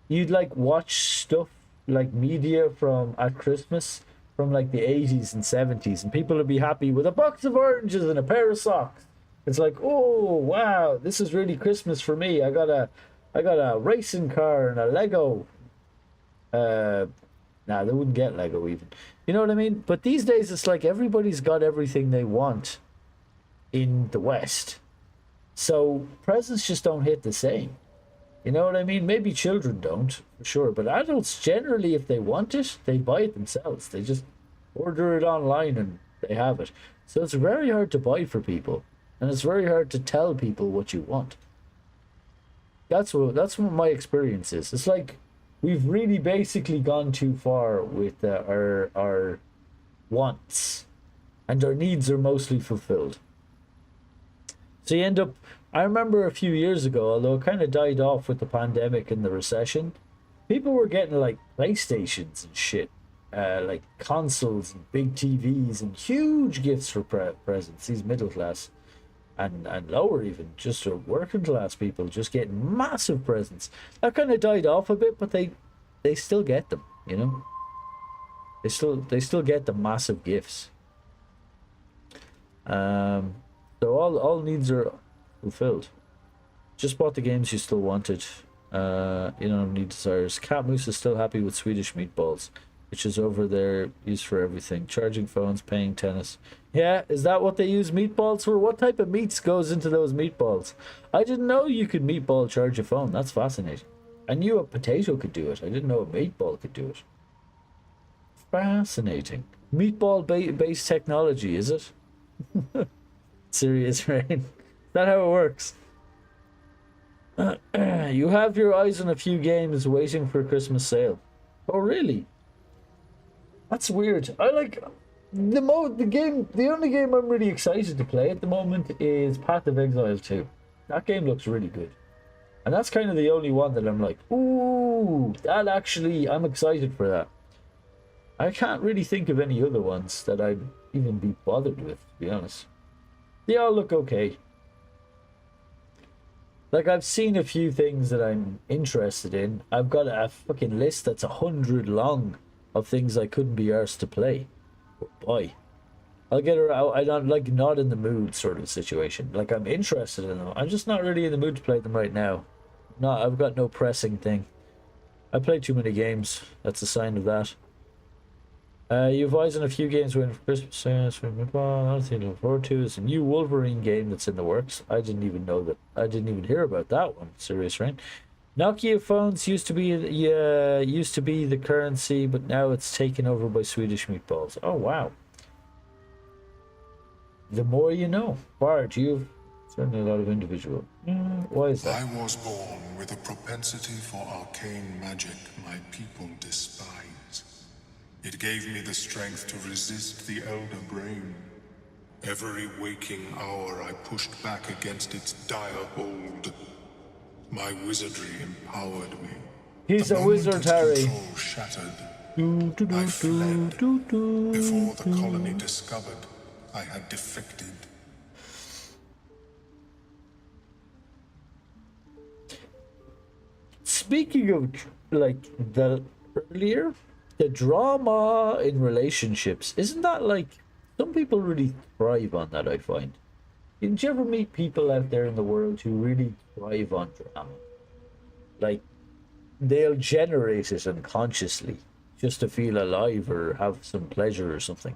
you'd like watch stuff like media from at Christmas from like the 80s and 70s, and people would be happy with a box of oranges and a pair of socks. It's like, oh wow, this is really Christmas for me. I got a racing car and a Lego. Nah, they wouldn't get Lego even. You know what I mean? But these days, it's like everybody's got everything they want in the West. So presents just don't hit the same. You know what I mean? Maybe children don't, for sure. But adults, generally, if they want it, they buy it themselves. They just order it online and they have it. So it's very hard to buy for people. And it's very hard to tell people what you want. That's what my experience is. It's like, we've really basically gone too far with our wants, and our needs are mostly fulfilled. So you end up, I remember a few years ago, although it kind of died off with the pandemic and the recession, people were getting like PlayStations and shit, like consoles and big TVs and huge gifts for presents. These middle class and lower, even just working class people, just getting massive presents. That kind of died off a bit, but they still get them, you know. They still get the massive gifts. So all needs are fulfilled. Just bought the games you still wanted. You don't need desires. Cat Moose is still happy with Swedish meatballs, which is over there, used for everything. Charging phones, paying tennis. Yeah, is that what they use meatballs for? What type of meats goes into those meatballs? I didn't know you could meatball charge a phone. That's fascinating. I knew a potato could do it. I didn't know a meatball could do it. Fascinating. Meatball-based technology, is it? Serious rain. Is that how it works? You have your eyes on a few games waiting for a Christmas sale. Oh, really? That's weird. The only game I'm really excited to play at the moment is Path of Exile 2. That game looks really good. And that's kind of the only one that I'm like, ooh, that actually, I'm excited for that. I can't really think of any other ones that I'd even be bothered with, to be honest. They all look okay. Like, I've seen a few things that I'm interested in. I've got a fucking list that's 100 long of things I couldn't be arsed to play. Boy, I'll get her out. I'm not like not in the mood sort of situation. Like I'm interested in them. I'm just not really in the mood to play them right now. No, I've got no pressing thing. I play too many games. That's a sign of that. You've always in a few games waiting for Christmas. Another thing to look forward to is a new Wolverine game that's in the works. I didn't even know that. I didn't even hear about that one. Serious rain. Nokia phones used to be the currency, but now it's taken over by Swedish meatballs. Oh wow! The more you know, Bard. You've certainly a lot of individual. Why is that? I was born with a propensity for arcane magic my people despise. It gave me the strength to resist the Elder Brain. Every waking hour I pushed back against its dire hold. My wizardry empowered me. He's a wizard, Harry. Control shattered. I fled before the colony discovered I had defected. Speaking of like the drama in relationships, isn't that like some people really thrive on that? I find. Didn't you ever meet people out there in the world who really thrive on drama? Like, they'll generate it unconsciously just to feel alive or have some pleasure or something.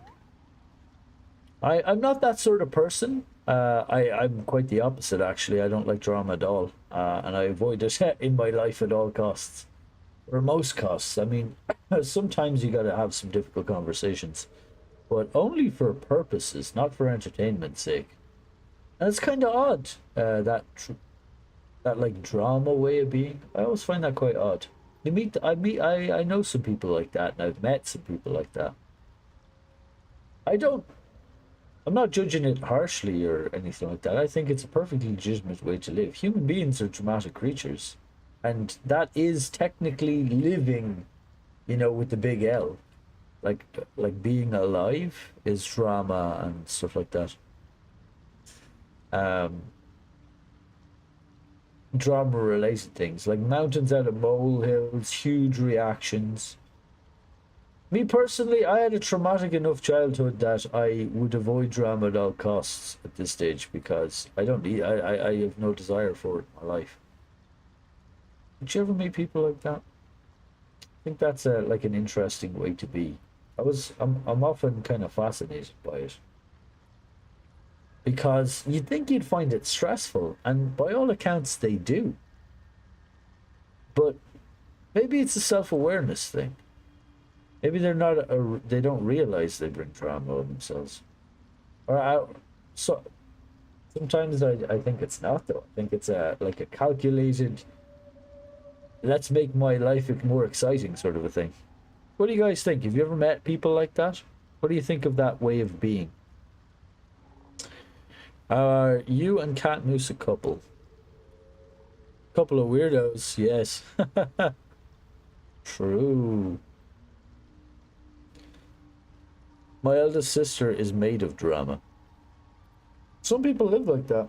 I'm not that sort of person. I'm quite the opposite, actually. I don't like drama at all. And I avoid it in my life at all costs. Or most costs. I mean, sometimes you gotta have some difficult conversations. But only for purposes, not for entertainment's sake. And it's kind of odd, that like drama way of being. I always find that quite odd. I know some people like that, and I've met some people like that. I'm not judging it harshly or anything like that. I think it's a perfectly legitimate way to live. Human beings are dramatic creatures, and that is technically living, with the big L. Like being alive is drama and stuff like that. Drama related things like mountains out of molehills, huge reactions. Me personally, I had a traumatic enough childhood that I would avoid drama at all costs at this stage because I have no desire for it in my life. Did you ever meet people like that? I think that's like an interesting way to be. I'm often kind of fascinated by it. Because you'd think you'd find it stressful, and by all accounts they do. But maybe it's a self-awareness thing. Maybe they don't realize they bring drama on themselves. Sometimes I think it's not though. I think it's like a calculated, let's make my life more exciting sort of a thing. What do you guys think? Have you ever met people like that? What do you think of that way of being? Are you and Cat Moose a couple? Couple of weirdos, yes. True. My eldest sister is made of drama. Some people live like that.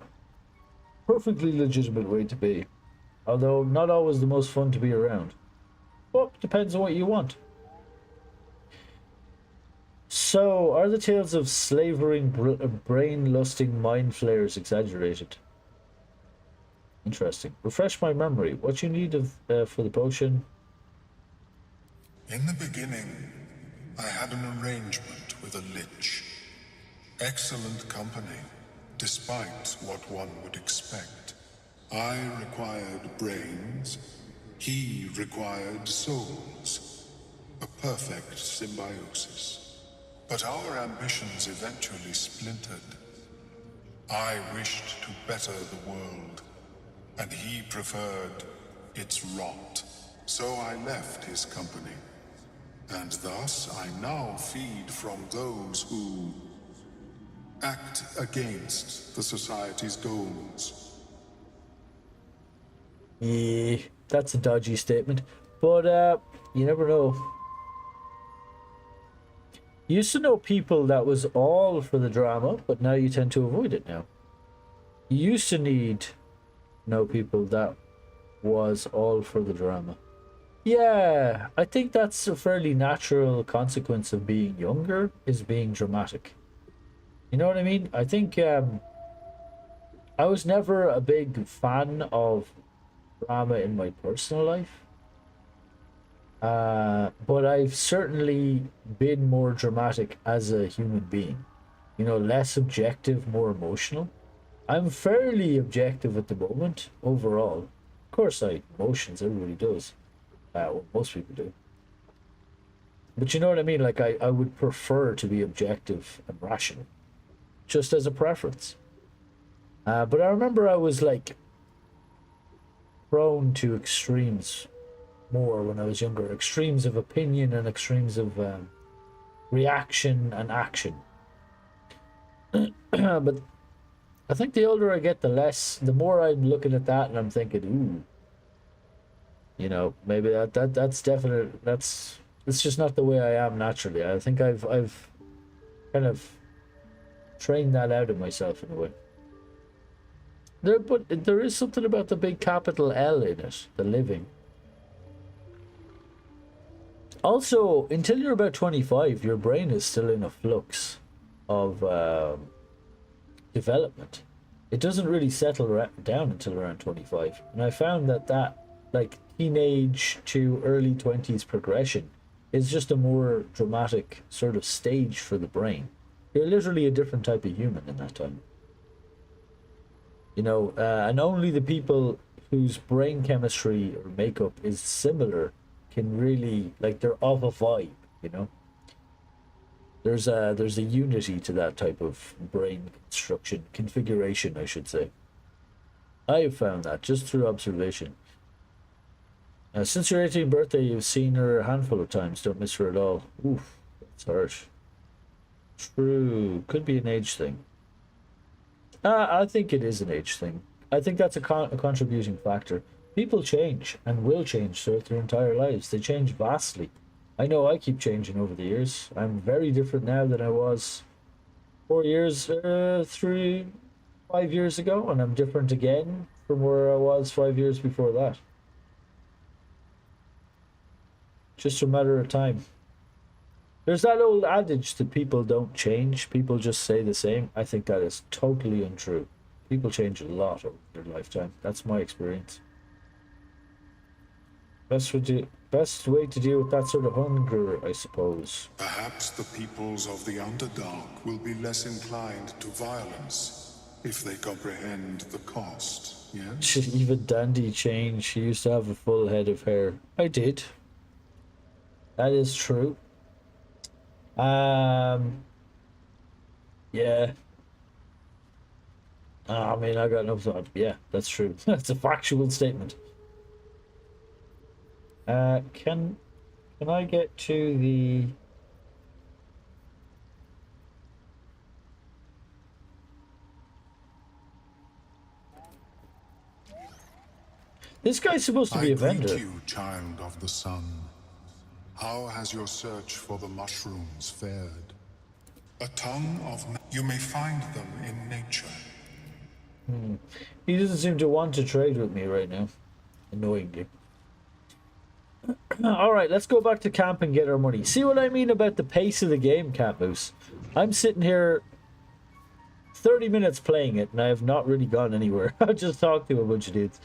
Perfectly legitimate way to be. Although not always the most fun to be around. But depends on what you want. So, are the tales of slavering, brain-lusting mind flayers exaggerated? Interesting. Refresh my memory. What you need for the potion? In the beginning, I had an arrangement with a lich. Excellent company, despite what one would expect. I required brains, he required souls. A perfect symbiosis. But our ambitions eventually splintered. I wished to better the world, and he preferred its rot. So I left his company. and thus I now feed from those who act against the society's goals. Yeah, that's a dodgy statement. But you never know. You used to know people that was all for the drama, but now you tend to avoid it now. You used to know people that was all for the drama. Yeah, I think that's a fairly natural consequence of being younger, is being dramatic. You know what I mean? I think I was never a big fan of drama in my personal life. But I've certainly been more dramatic as a human being. You know, less objective, more emotional. I'm fairly objective at the moment, overall. Of course, emotions, everybody does. Well, most people do. But you know what I mean? Like, I would prefer to be objective and rational, just as a preference. But I remember I was, like, prone to extremes more when I was younger. Extremes of opinion and extremes of reaction and action. But I think the older I get, the more I'm looking at that and I'm thinking, ooh, you know, maybe that's definite. It's just not the way I am naturally. I think I've kind of trained that out of myself in a way. But there is something about the big capital L in it, the living. Also, until you're about 25, your brain is still in a flux of development. It doesn't really settle down until around 25. And I found that like teenage to early 20s progression is just a more dramatic sort of stage for the brain. You're literally a different type of human in that time. You know, and only the people whose brain chemistry or makeup is similar can really, like, they're of a vibe, you know. There's a unity to that type of brain construction, configuration, I should say. I have found that just through observation. Since your 18th birthday, you've seen her a handful of times. Don't miss her at all. Oof, that's harsh. True, could be an age thing. I think it is an age thing. I think that's a contributing factor. People change and will change throughout their entire lives. They change vastly. I know I keep changing over the years. I'm very different now than I was 5 years ago, and I'm different again from where I was 5 years before that. Just a matter of time. There's that old adage that people don't change, people just stay the same. I think that is totally untrue. People change a lot over their lifetime. That's my experience. Best way to deal with that sort of hunger, I suppose. Perhaps the peoples of the Underdark will be less inclined to violence if they comprehend the cost, yes? Even Dandy changed. She used to have a full head of hair. I did. That is true. Yeah. I mean, I got no thought. Yeah, that's true. That's a factual statement. Can I get to the... This guy's supposed to be a vendor. I greet you, child of the sun. How has your search for the mushrooms fared? A tongue of... You may find them in nature. He doesn't seem to want to trade with me right now. Annoyingly. Alright, let's go back to camp and get our money. See what I mean about the pace of the game, Cat Moose? I'm sitting here 30 minutes playing it, and I have not really gone anywhere. I just talked to a bunch of dudes.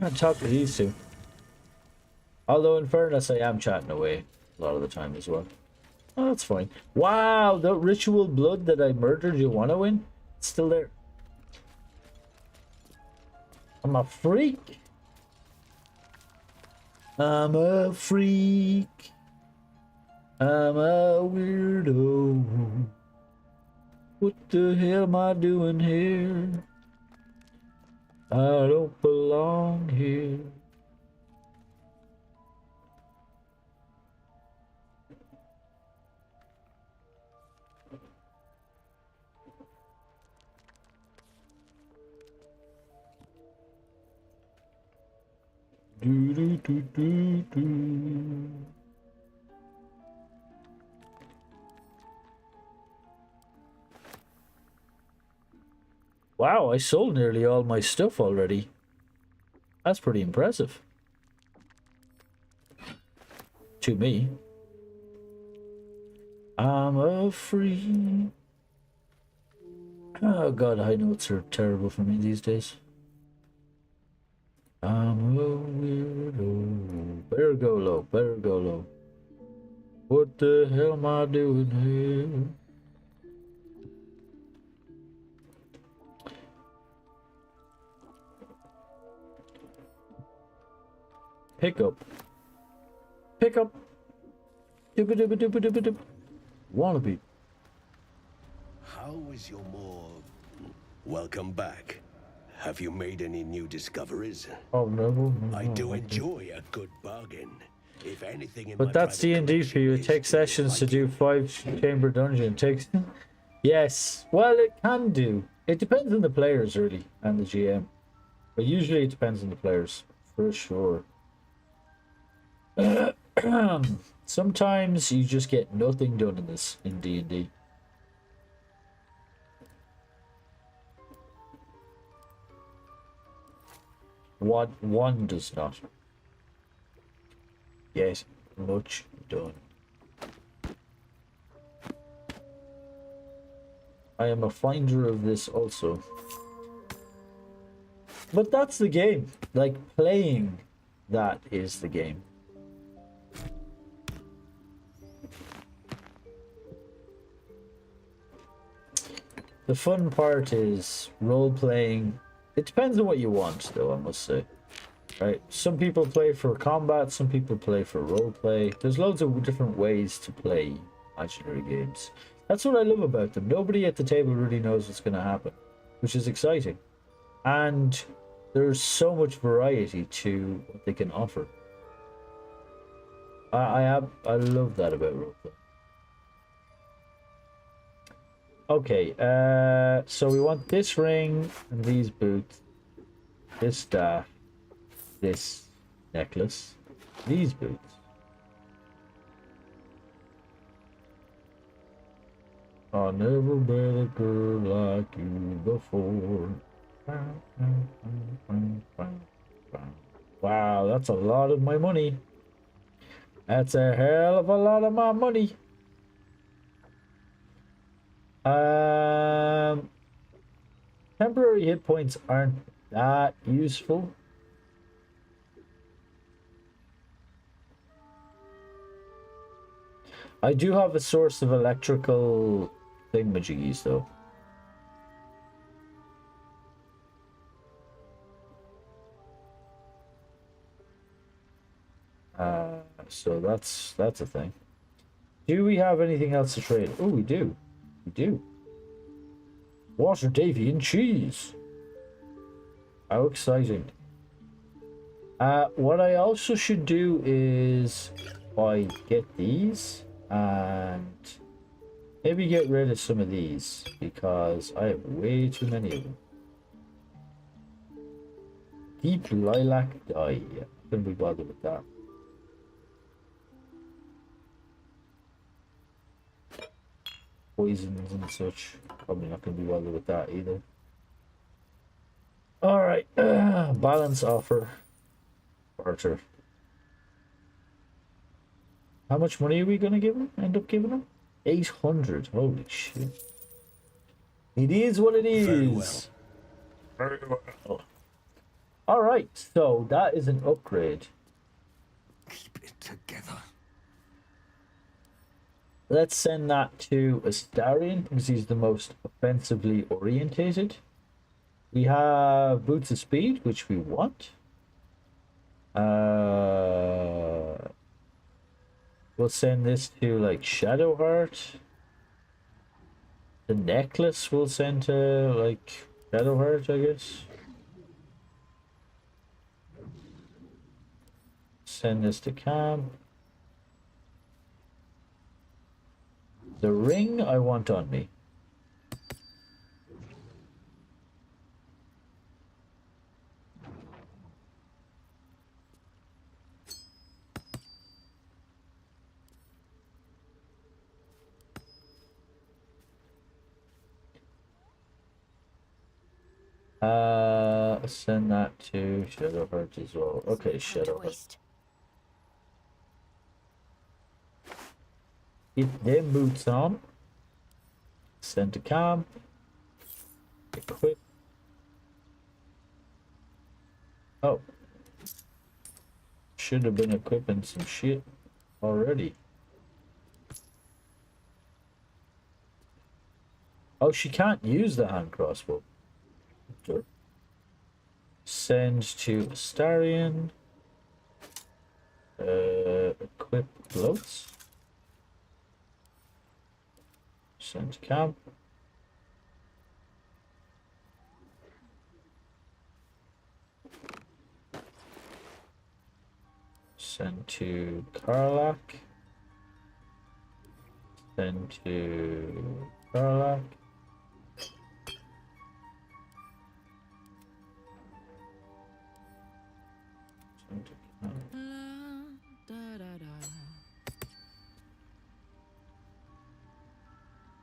I talked to these two. Although, in fairness, I am chatting away a lot of the time as well. Oh, that's fine. Wow, the ritual blood that I murdered, you want to win? It's still there. I'm a freak. I'm a freak. I'm a weirdo. What the hell am I doing here? I don't belong here. Do, do, do, do, do. Wow, I sold nearly all my stuff already. That's pretty impressive. To me. I'm a free. Oh god, high notes are terrible for me these days. I'm a weirdo. Better go low, better go low. What the hell am I doing here? Pick up. Pick up. Dooba dooba dooba dooba dooba. Wannabe. How is your more... Welcome back. Have you made any new discoveries? Oh no. I do enjoy a good bargain. If anything in But my that's private D&D for you. It collection takes is sessions to like do it. 5-chamber dungeon. It takes... Yes. Well, it can do. It depends on the players, really, and the GM. But usually it depends on the players, for sure. Sometimes you just get nothing done in this, in D&D. One does not get much done. I am a finder of this also. But that's the game. Like, playing that is the game. The fun part is role-playing. It depends on what you want, though, I must say. Right? Some people play for combat, some people play for roleplay. There's loads of different ways to play imaginary games. That's what I love about them. Nobody at the table really knows what's going to happen, which is exciting. And there's so much variety to what they can offer. I love that about roleplay. Okay, so we want this ring and these boots, this staff, this necklace, these boots. I never met a girl like you before. Wow, that's a lot of my money. That's a hell of a lot of my money. Temporary hit points aren't that useful. I do have a source of electrical thingamajiggies though. So that's a thing. Do we have anything else to trade? Oh, we do. We do. Water Davian cheese. How exciting. What I also should do is I get these and maybe get rid of some of these because I have way too many of them. Deep lilac dye. Yeah, couldn't be bothered with that. Poisons and such. Probably not going to be bothered with that either. Alright. Balance offer. Barter. How much money are we going to give him? End up giving him? 800. Holy shit. It is what it is. Very well. Very well. Alright. So that is an upgrade. Keep it together. Let's send that to Astarion because he's the most offensively orientated. We have Boots of Speed, which we want. We'll send this to like Shadowheart. The necklace we'll send to like Shadowheart, I guess. Send this to Cam. The ring I want on me. Send that to Shadowheart as well. Okay, Shadowheart. Get them boots on. Send to camp. Equip. Oh. Should have been equipping some shit already. Oh, she can't use the hand crossbow. Sure. Send to Astarion. Equip gloves. Send to camp. Send to Karlak. Send to Karlak. Send to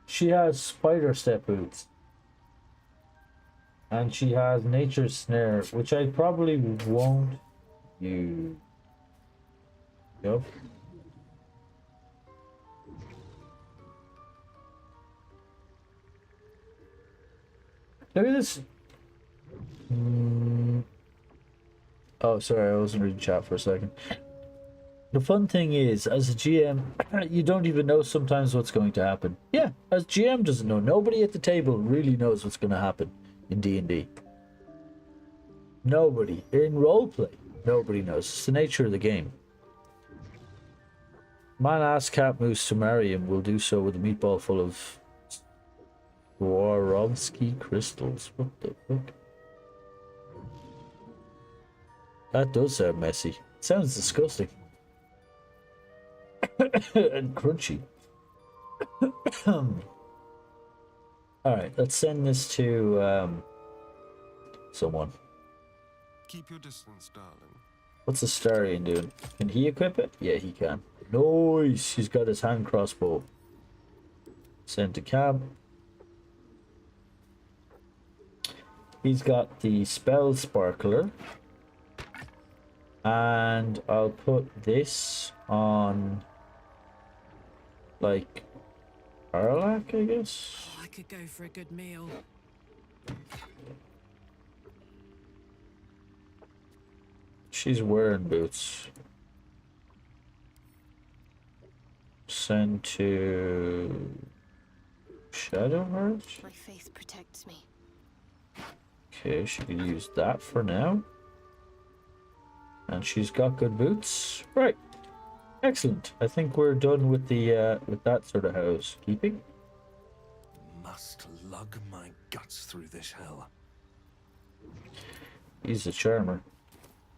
She has spider step boots. And she has nature's snare, which I probably won't use. Yep. Look at this. Oh, sorry, I wasn't reading chat for a second. The fun thing is, as a GM, you don't even know sometimes what's going to happen. Yeah, as GM doesn't know. Nobody at the table really knows what's going to happen in D&D. Nobody. In roleplay, nobody knows. It's the nature of the game. Man asks Cat Moose to marry him will do so with a meatball full of Swarovski crystals. What the fuck? That does sound messy. It sounds disgusting. And crunchy. Alright, let's send this to someone. Keep your distance, darling. What's the Astarion doing? Can he equip it? Yeah, he can. Nice! He's got his hand crossbow. Send to camp. He's got the spell sparkler. And I'll put this on, like, Arlac, I guess? Oh, I could go for a good meal. She's wearing boots. Send to Shadowheart. My faith protects me. Okay, she can use that for now. And she's got good boots. Right. Excellent. I think we're done with the with that sort of housekeeping. Must lug my guts through this hell. He's a charmer.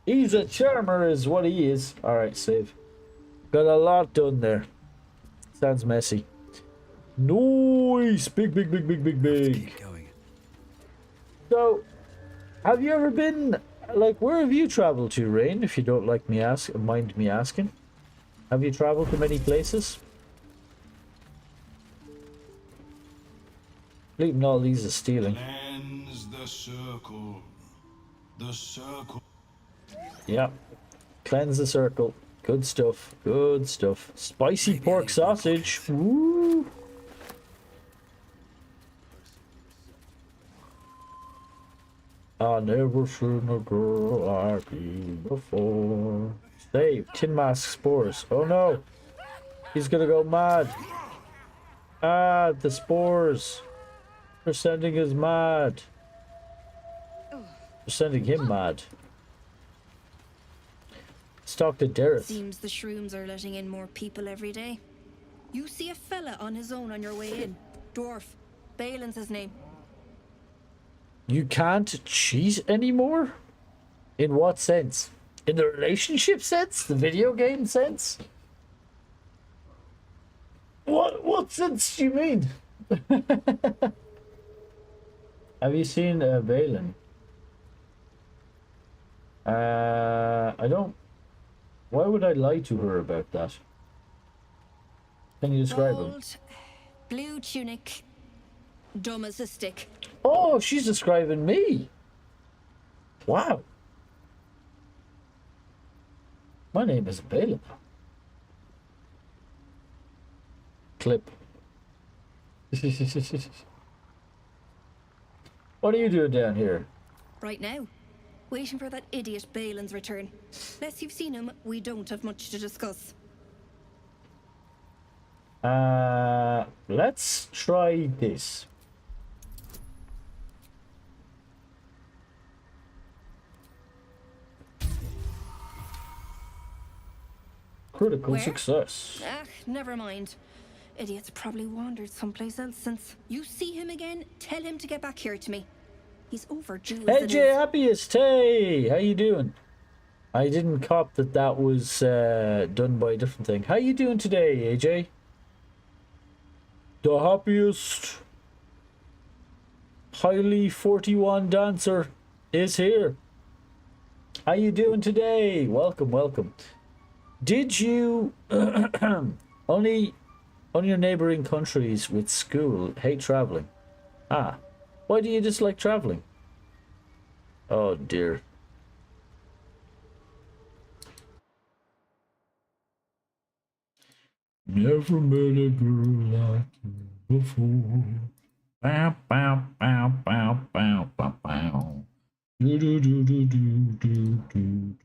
He's a charmer is what he is. Alright, save. Got a lot done there. Sounds messy. Nice! Big. Keep going. So, have you ever been, like, where have you traveled to, Rain, if you don't mind me asking? Have you traveled to many places? Leaving all these is stealing. Cleanse the circle. The circle. Yeah. Cleanse the circle. Good stuff. Good stuff. Spicy Maybe pork I need more sausage. pockets. Woo! I never seen a girl like you before. Save. Tin mask spores. Oh no! He's gonna go mad. Ah, the spores. They're sending us mad. They're sending him mad. Let's talk to Dareth. Seems the shrooms are letting in more people every day. You see a fella on his own on your way in. Dwarf. Balin's his name. You can't cheat anymore? In what sense? In the relationship sense? The video game sense? What sense do you mean? Have you seen Balin? I don't. Why would I lie to her about that? Can you describe him? Gold, blue tunic, dumb as a stick. Oh, she's describing me. Wow. My name is Balin. Clip. What are you doing down here? Right now, waiting for that idiot Balin's return. Unless you've seen him, we don't have much to discuss. Let's try this. Critical Where? success. Ah, never mind. Idiot's probably wandered someplace else since. You see him again, tell him to get back here to me. He's overdue as it AJ is. Happiest, hey, how you doing? I didn't cop that was done by a different thing. How you doing today, AJ? The happiest, highly 41 dancer is here. How you doing today? Welcome, welcome. Did you only on your neighboring countries with school hate traveling? Ah, why do you dislike traveling? Oh dear. Never met a girl like you before. Bow, bow, bow, bow, bow, bow, bow. Do, do, do, do, do, do, do.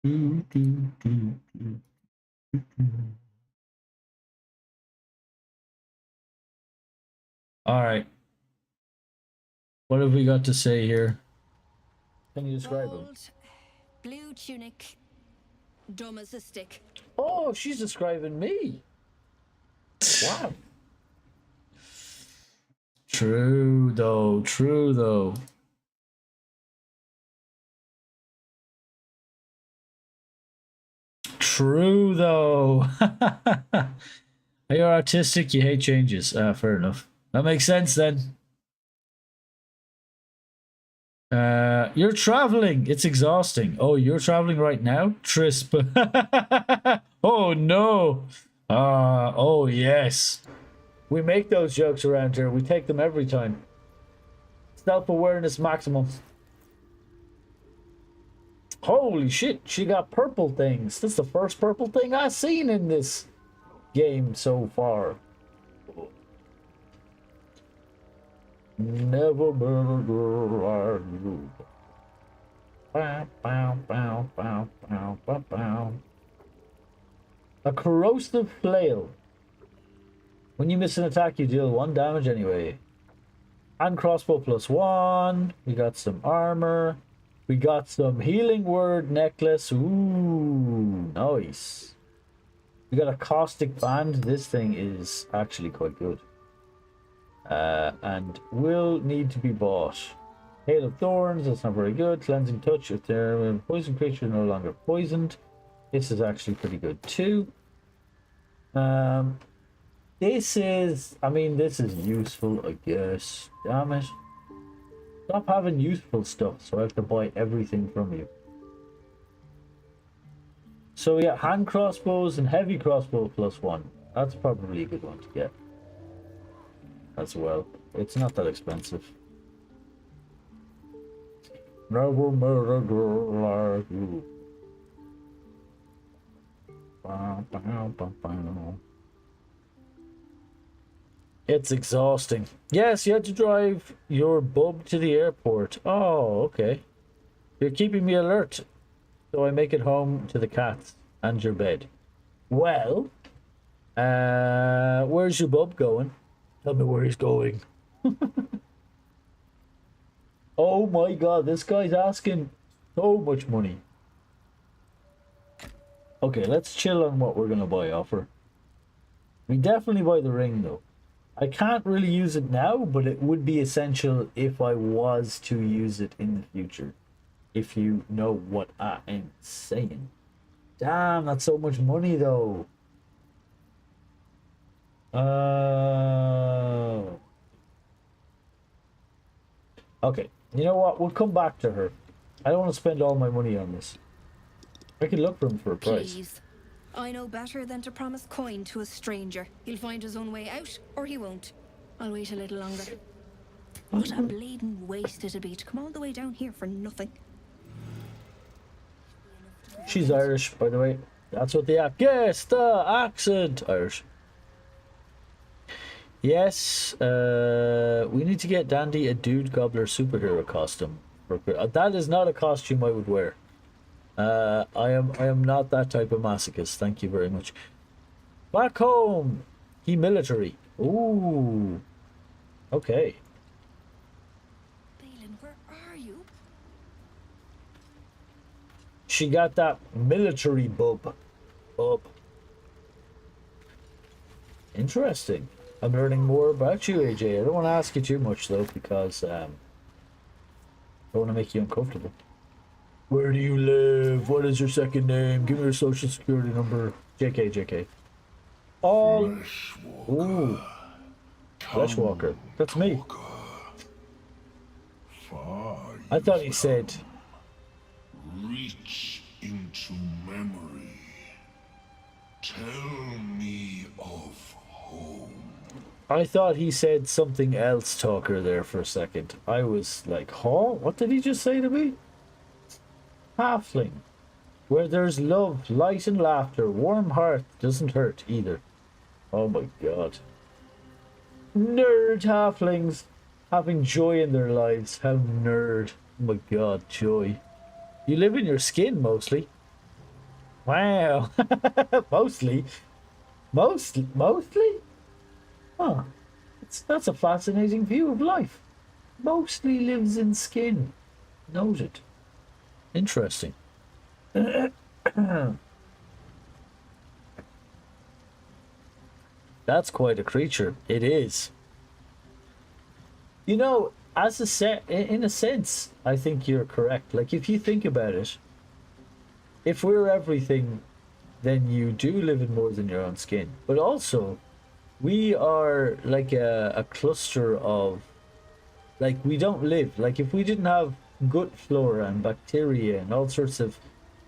Do, do, do, do, do. All right. What have we got to say here? Can you describe him? Gold, blue tunic, dumb as a stick. Oh, she's describing me. Wow. True though, true though. True though. You're artistic, you hate changes. Fair enough. That makes sense then. You're traveling. It's exhausting. Oh, you're traveling right now? Trisp. Oh no. Oh yes. We make those jokes around here. We take them every time. Self-awareness maximum. Holy shit, she got purple things. That's the first purple thing I've seen in this game so far. Never met a girl like you. Bow, bow, bow, bow, bow, bow, bow. A corrosive flail. When you miss an attack, you deal 1 damage anyway. And crossbow +1. We got some armor. We got some healing word necklace. Ooh, nice. We got a caustic band. This thing is actually quite good. And will need to be bought. Hail of Thorns, that's not very good. Cleansing Touch, if they're poison creature no longer poisoned. This is actually pretty good too. This is, I mean, this is useful, I guess. Damn it. Stop having useful stuff so I have to buy everything from you. So we got hand crossbows and heavy crossbow +1. That's probably a good one to get as well. It's not that expensive. Never met a girl like you. Bow, bow, bow, bow. It's exhausting. Yes, you had to drive your bub to the airport. Oh, okay. You're keeping me alert, so I make it home to the cats and your bed. Well, where's your bub going? Tell me where he's going. Oh my god, this guy's asking so much money. Okay, let's chill on what we're gonna buy off her. We definitely buy the ring though. I can't really use it now, but it would be essential if I was to use it in the future. If you know what I am saying. Damn, that's so much money though. Okay, you know what? We'll come back to her. I don't want to spend all my money on this. I can look for him for a price. Please. I know better than to promise coin to a stranger. He'll find his own way out, or he won't. I'll wait a little longer. What a bleeding waste it'd be to come all the way down here for nothing. She's Irish, by the way. That's what the guess the accent Irish. Yes, we need to get Dandy a dude gobbler superhero costume. That is not a costume I would wear. I am not that type of masochist. Thank you very much. Back home, he military. Ooh, okay. Balin, where are you? She got that military bub. Interesting. I'm learning more about you, AJ. I don't want to ask you too much though, because I don't want to make you uncomfortable. Where do you live? What is your second name? Give me your social security number. JK. All. Ooh. Fleshwalker. That's me. I thought he said. Reach into memory. Tell me of home. I thought he said something else, Talker, there for a second. I was like, huh? What did he just say to me? Halfling. Where there's love, light and laughter, warm heart doesn't hurt either. Oh my god. Nerd halflings. Having joy in their lives. How nerd. Oh my god, joy. You live in your skin mostly. Wow. Mostly? Mostly? Huh. That's a fascinating view of life. Mostly lives in skin. Noted. Interesting. That's quite a creature. It is. You know, in a sense, I think you're correct. Like, if you think about it, if we're everything, then you do live in more than your own skin. But also, we are like a cluster of, like, we don't live. Like, if we didn't have gut flora and bacteria and all sorts of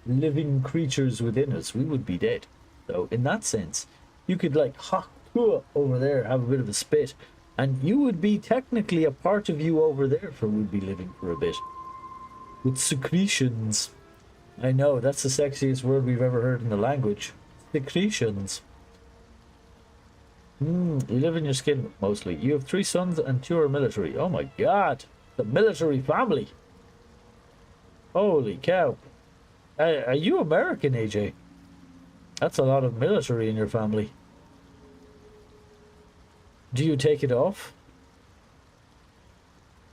living creatures within us, we would be dead. So, in that sense, you could, like, hop over there, have a bit of a spit, and you would be technically a part of you over there would be living for a bit. With secretions. I know, that's the sexiest word we've ever heard in the language. Secretions. You live in your skin, mostly. You have 3 sons and 2 are military. Oh my god. The military family. Holy cow. Are you American, AJ? That's a lot of military in your family. Do you take it off?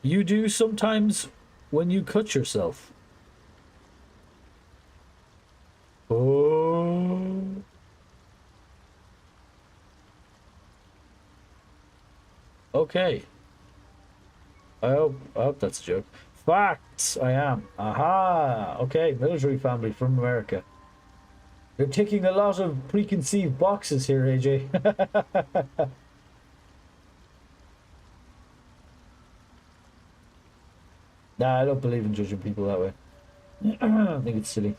You do sometimes when you cut yourself. Oh. Okay. I hope that's a joke. Facts, I am. Aha. Okay, military family from America. You're ticking a lot of preconceived boxes here, AJ. Nah, I don't believe in judging people that way. I think it's silly.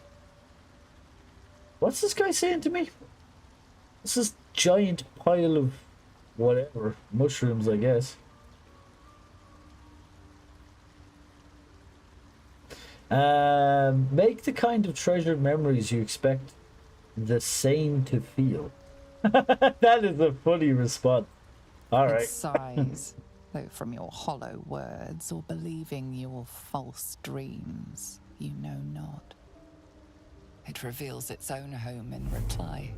What's this guy saying to me? This is giant pile of whatever. Mushrooms, I guess. Make the kind of treasured memories you expect the sane to feel. That is a funny response. All right. Sighs, though from your hollow words or believing your false dreams, you know not. It reveals its own home in reply,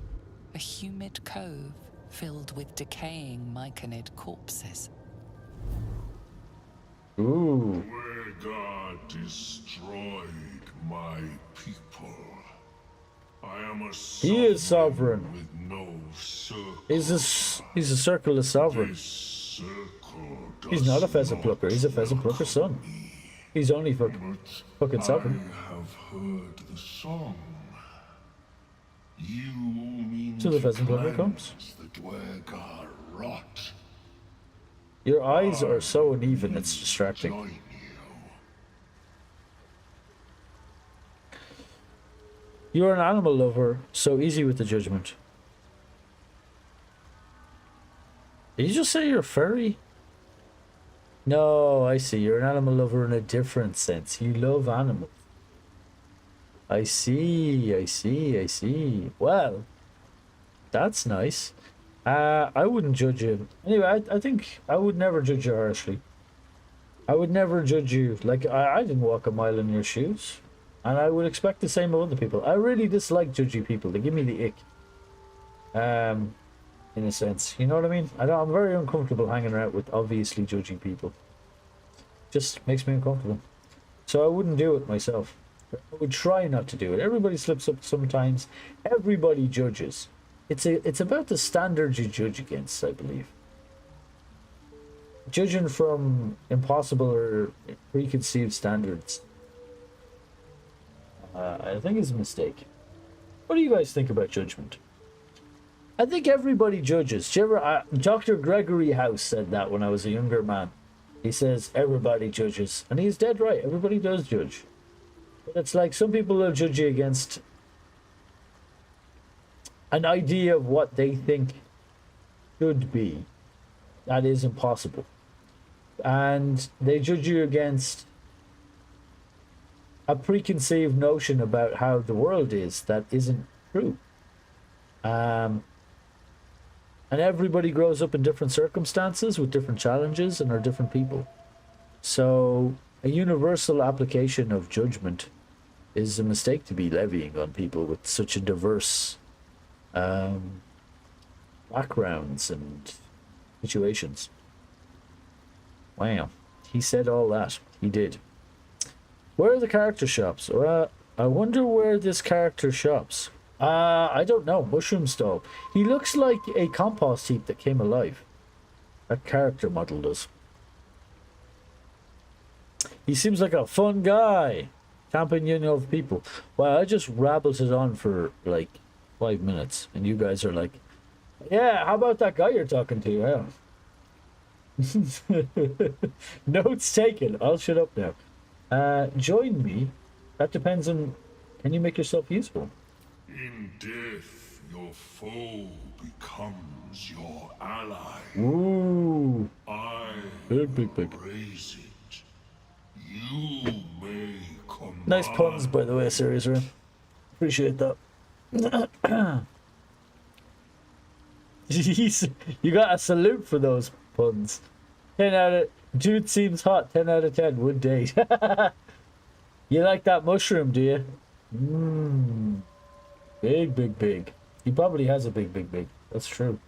a humid cove filled with decaying myconid corpses. Ooh. Where God destroyed my people. I am a sovereign. He is sovereign. With no circle. He's a circleless sovereign. This circle He's not a does pheasant not plucker. He's a pheasant plukker's son. me. He's only fucking sovereign. I have heard the song. You mean To the pheasant plucker comes. that where God rot. Your eyes are so uneven, it's distracting. Join you. You are an animal lover, so easy with the judgment. Did you just say you're furry? No, I see. You're an animal lover in a different sense. You love animals. I see, I see, I see. Well, that's nice. I wouldn't judge you. Anyway, I think I would never judge you harshly. I would never judge you. Like, I didn't walk a mile in your shoes. And I would expect the same of other people. I really dislike judgy people. They give me the ick. Um, in a sense. You know what I mean? I'm very uncomfortable hanging out with obviously judgy people. Just makes me uncomfortable. So I wouldn't do it myself. I would try not to do it. Everybody slips up sometimes. Everybody judges. It's about the standards you judge against, I believe. Judging from impossible or preconceived standards, I think is a mistake. What do you guys think about judgment? I think everybody judges. Do you ever, Dr. Gregory House said that when I was a younger man. He says everybody judges, and he's dead right. Everybody does judge. But it's like some people will judge you against an idea of what they think should be. That is impossible. And they judge you against a preconceived notion about how the world is that isn't true. And everybody grows up in different circumstances with different challenges and are different people. So a universal application of judgment is a mistake to be levying on people with such a diverse backgrounds and situations. Wow, he said all that. He did. Where are the character shops? I wonder where this character shops. I don't know. Mushroom stall. He looks like a compost heap that came alive. That character model does. He seems like a fun guy. Companion of people. Well, I just rabbled it on for like 5 minutes, and you guys are like, yeah, how about that guy you're talking to? Yeah. Notes taken. I'll shut up now. Join me. That depends on, can you make yourself useful? In death, your foe becomes your ally. Ooh. I Big. raise it. You may command. Nice puns, by the way, Serious Room. Appreciate that. Jeez, you got a salute for those puns. 10 out of... Dude seems hot. 10 out of 10 would date. You like that mushroom, do you? Mmm. Big. He probably has a big. That's true.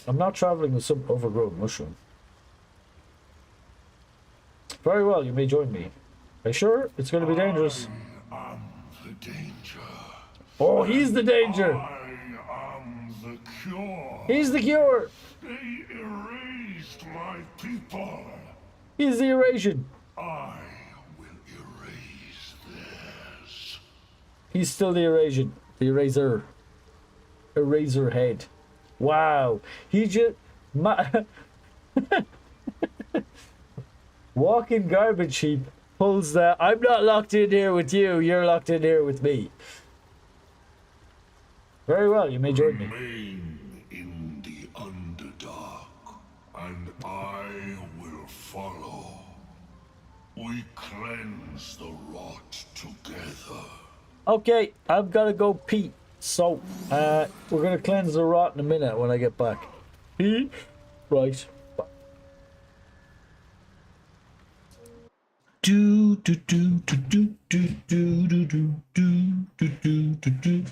I'm not traveling with some overgrown mushroom. Very well, you may join me. Are you sure? It's going to be dangerous. I am the danger. Oh, he's the danger. I am the cure. He's the cure. They erased my people. He's the Eurasian. I will erase theirs. He's still the Eurasian. The eraser. Eraser head. Wow. He just... Walking garbage heap pulls the... I'm not locked in here with you. You're locked in here with me. Very well. You may join me. Remain in the Underdark, and I will follow. We cleanse the rot together. Okay, I've got to go pee. So, we're going to cleanse the rot in a minute when I get back. Pee? Right. Do do do do do do do do do do do do.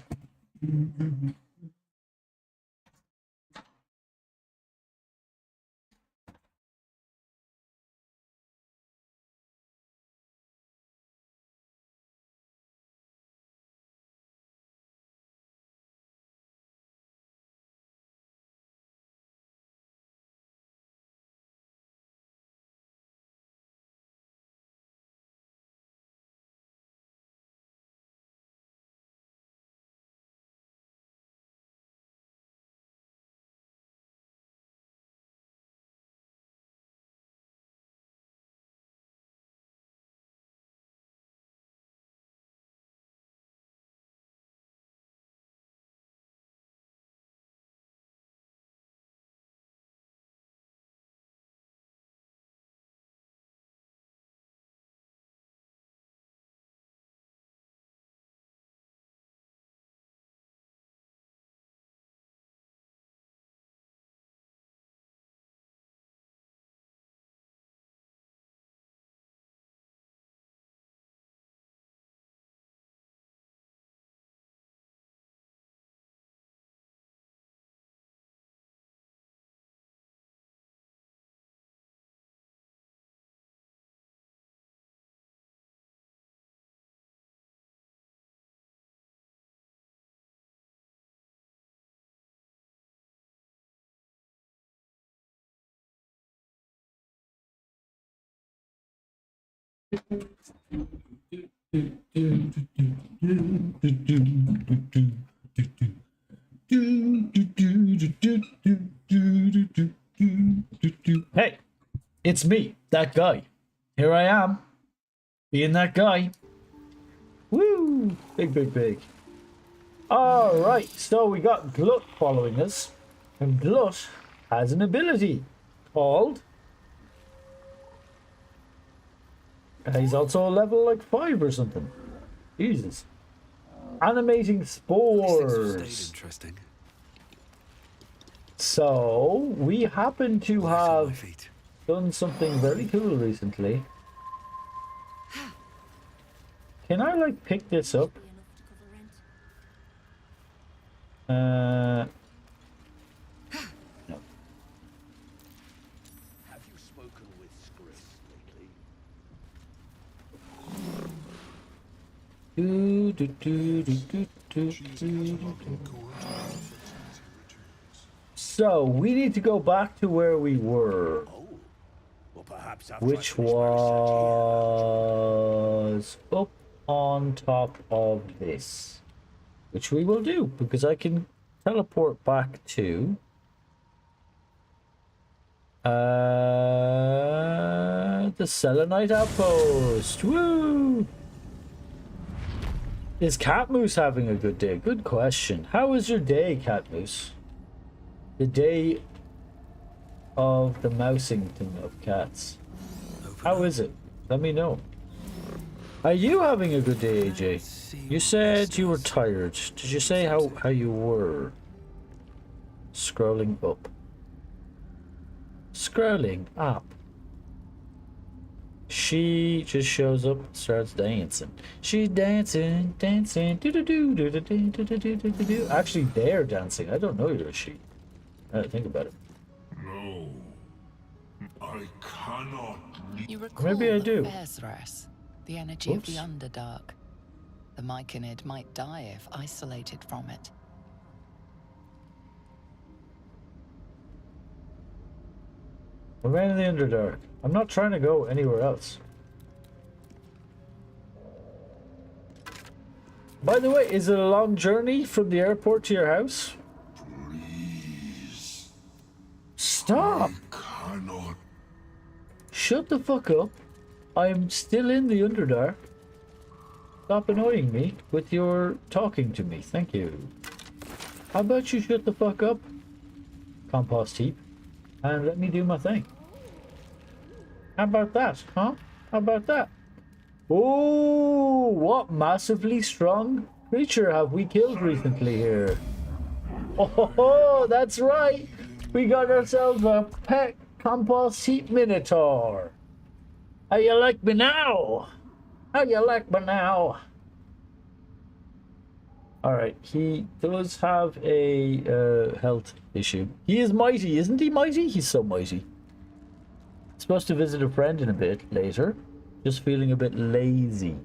Hey, it's me, that guy. Here I am, being that guy. Woo! Big, big, big. Alright, so we got Glut following us. And Glut has an ability called... he's also a level like 5 or something. Jesus. Animating spores. Interesting. So, we happen to Light on my have feet. done something very cool recently. Can I, like, pick this up? Be enough to cover rent. No. Have you spoken with Skris lately? Do, do, do, do, do, do, do. So, we need to go back to where we were, Oh, well, perhaps after which I finish my research was up on top of this, which we will do because I can teleport back to the Selenite outpost. Woo! Is Catmoose having a good day? Good question. How was your day, Catmoose? The day of the mousington of cats. How is it? Let me know. Are you having a good day, AJ? You said you were tired. Did you say how you were? Scrolling up. Scrolling up. She just shows up, starts dancing. She's dancing, dancing. Do do do do do do do do do do do. Actually, they're dancing. I don't know you're a she. I gotta think about it. No, I cannot. You recall Maybe I the do. Fezres, the energy of the Oops. Underdark. The Myconid might die if isolated from it. We're right in the Underdark. I'm not trying to go anywhere else. By the way, is it a long journey from the airport to your house? Please, Stop! cannot. Shut the fuck up. I'm still in the Underdark. Stop annoying me with your talking to me. Thank you. How about you shut the fuck up, compost heap, and let me do my thing? How about that, huh? How about that? Oh, what massively strong creature have we killed recently here? Oh, that's right. We got ourselves a pet compost heap minotaur. How you like me now? How you like me now? Alright, he does have a health issue. He is mighty, isn't he mighty? He's so mighty. Supposed to visit a friend in a bit later. Just feeling a bit lazy.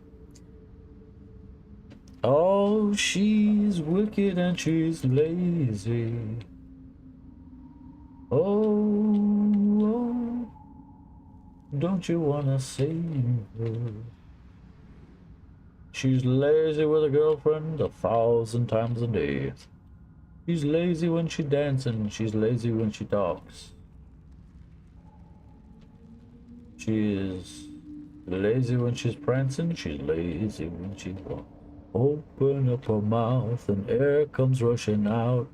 Oh, she's wicked and she's lazy. Oh, don't you wanna save her? She's lazy with a girlfriend 1,000 times a day. She's lazy when she dancing, she's lazy when she talks. She's lazy when she's prancing, she's lazy when she walks. Open up her mouth and air comes rushing out.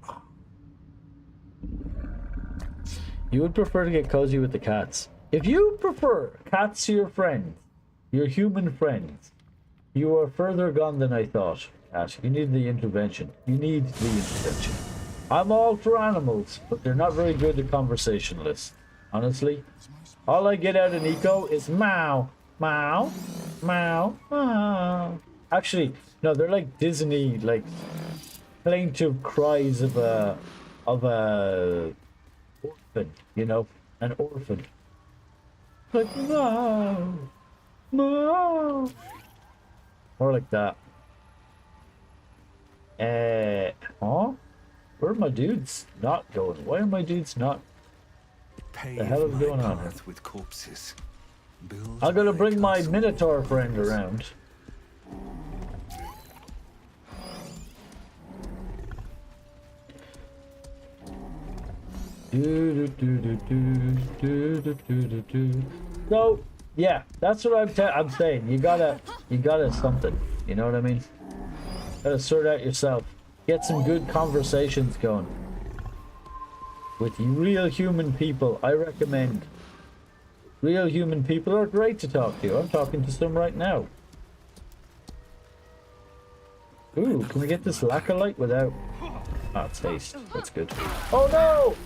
You would prefer to get cozy with the cats. If you prefer cats to your friends, your human friends, you are further gone than I thought. Cat, you need the intervention. You need the intervention. I'm all for animals, but they're not very good at conversationalists. Honestly, all I get out of Nico is meow, meow, meow, meow. Actually, no, they're like Disney, like plaintive cries of a orphan, you know, an orphan. Like meow, meow. More like that. Huh? Where are my dudes not going? Why are my dudes not? Pave The hell is my going on here? path with corpses. Build I'm gonna my bring my castle Minotaur on friend walls. around. So yeah, that's what I'm saying. You gotta something. You know what I mean? Gotta sort out yourself. Get some good conversations going with real human people. I recommend. Real human people are great to talk to. I'm talking to some right now. Ooh, can we get this lacquerlight without... Ah, it's haste. That's good. Oh no!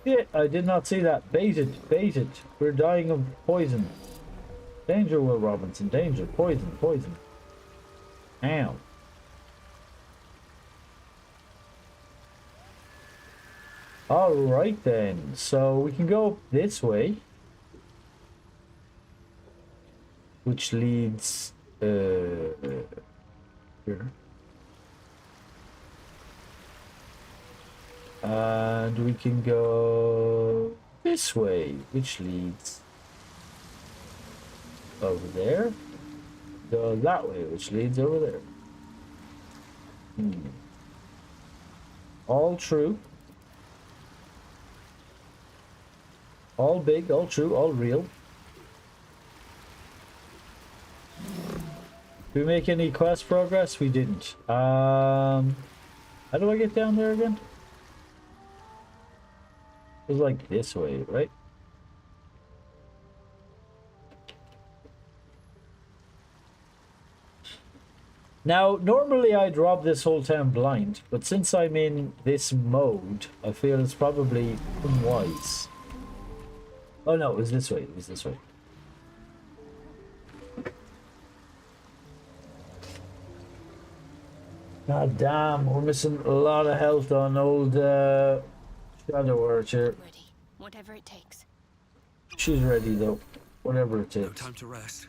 Shit, I did not see that. Baited, baited. We're dying of poison. Danger, Will Robinson. Danger. Poison, poison. Ow. Alright then. So we can go this way. Which leads... here. And we can go this way, which leads over there. Go that way, which leads over there. All true. All big, all true, all real. Did we make any quest progress? We didn't. How do I get down there again? It was like this way, right? Now, normally I'd rob this whole town blind, but since I'm in this mode, I feel it's probably unwise. Oh no, it was this way, it was this way. God damn, we're missing a lot of health on old Shadow Archer. Ready, whatever it takes. She's ready though, whatever it No takes. time to rest.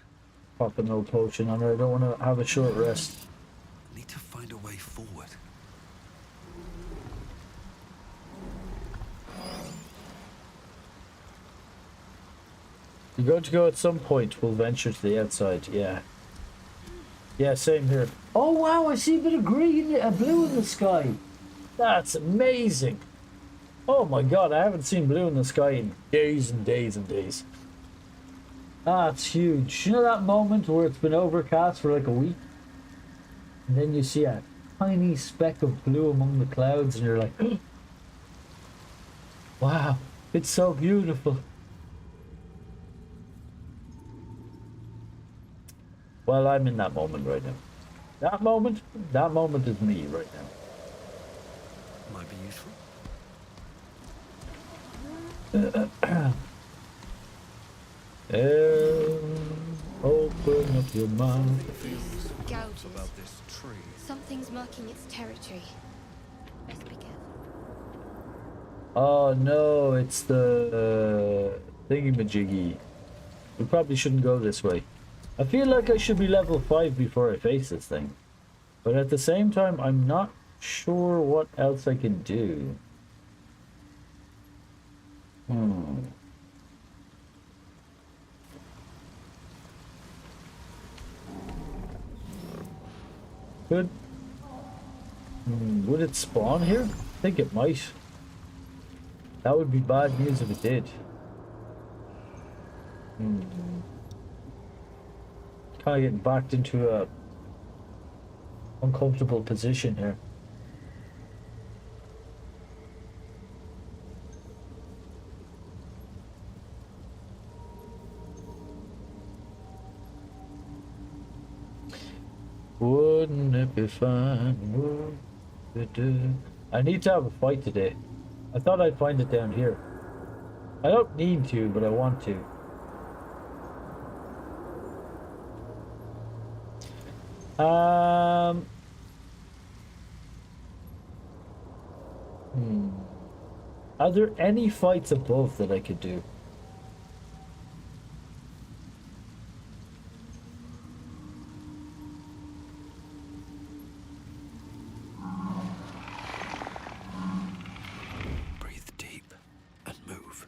Pop an old potion on her, I don't want to have a short rest. Need to find a way forward. You're going to go at some point, we'll venture to the outside, yeah. Yeah, same here. Oh wow, I see a bit of green, blue in the sky. That's amazing. Oh my god, I haven't seen blue in the sky in days and days and days. That's huge. You know that moment where it's been overcast for like a week? And then you see a tiny speck of blue among the clouds and you're like, wow, it's so beautiful. Well, I'm in that moment right now. That moment is me right now. Might be useful. Open up your mouth. Gouges. About this tree. Something's marking its territory. Best be careful. Oh no, it's the thingy-majiggy. We probably shouldn't go this way. I feel like I should be level 5 before I face this thing. But at the same time, I'm not sure what else I can do. Good. Would it spawn here? I think it might. That would be bad news if it did. Kind of getting backed into a uncomfortable position here. Wouldn't it be fun? I need to have a fight today. I thought I'd find it down here. I don't need to, but I want to. Are there any fights above that I could do? Breathe deep and move.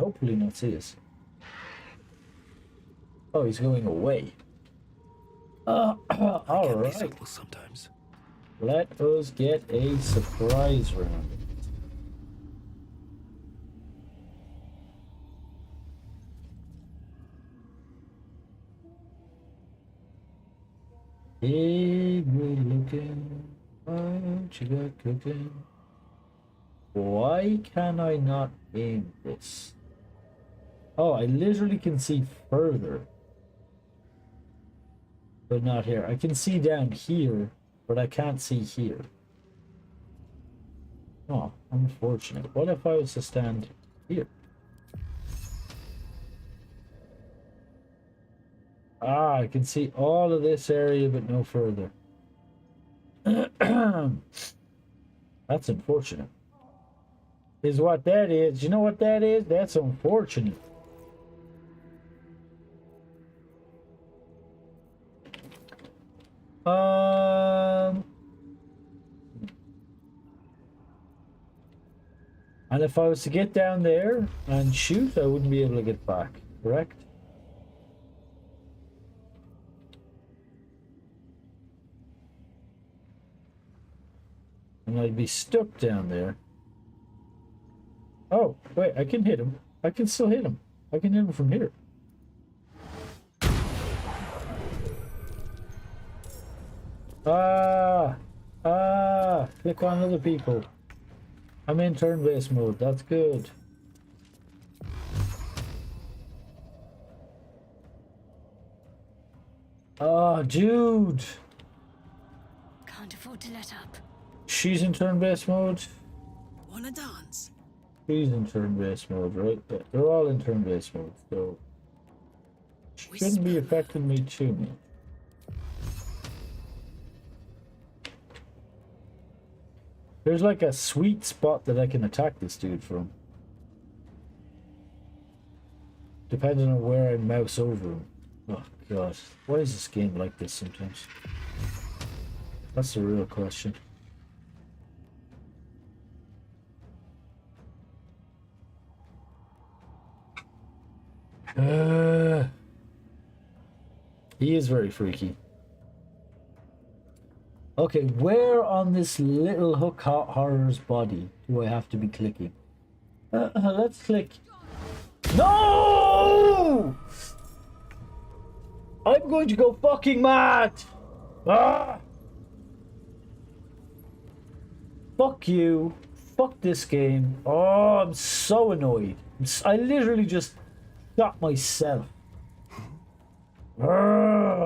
Hopefully not see us. Oh, he's going away. I All can be right. subtle sometimes. Let us get a surprise round. Hey, good looking. What you got cooking? Why can I not aim this? Oh, I literally can see further. But not here. I can see down here, but I can't see here. Oh, unfortunate. What if I was to stand here? Ah, I can see all of this area, but no further. That's unfortunate. Is what that is. You know what that is? That's unfortunate. And if I was to get down there and shoot, I wouldn't be able to get back, correct? And I'd be stuck down there. Oh, wait, I can hit him. I can still hit him. I can hit him from here. Click on other people. I'm in turn-based mode, that's good. Oh, dude! Can't afford to let up. She's in turn-based mode. Wanna dance? She's in turn-based mode, right? Yeah, they're all in turn-based mode, so... Shouldn't be affecting me too much. There's like a sweet spot that I can attack this dude from. Depending on where I mouse over him. Oh god, why is this game like this sometimes? That's the real question. He is very freaky. Okay, where on this little hook horror's body do I have to be clicking? Let's click. No! I'm going to go fucking mad! Ah! Fuck you. Fuck this game. Oh, I'm so annoyed. I literally just shot myself.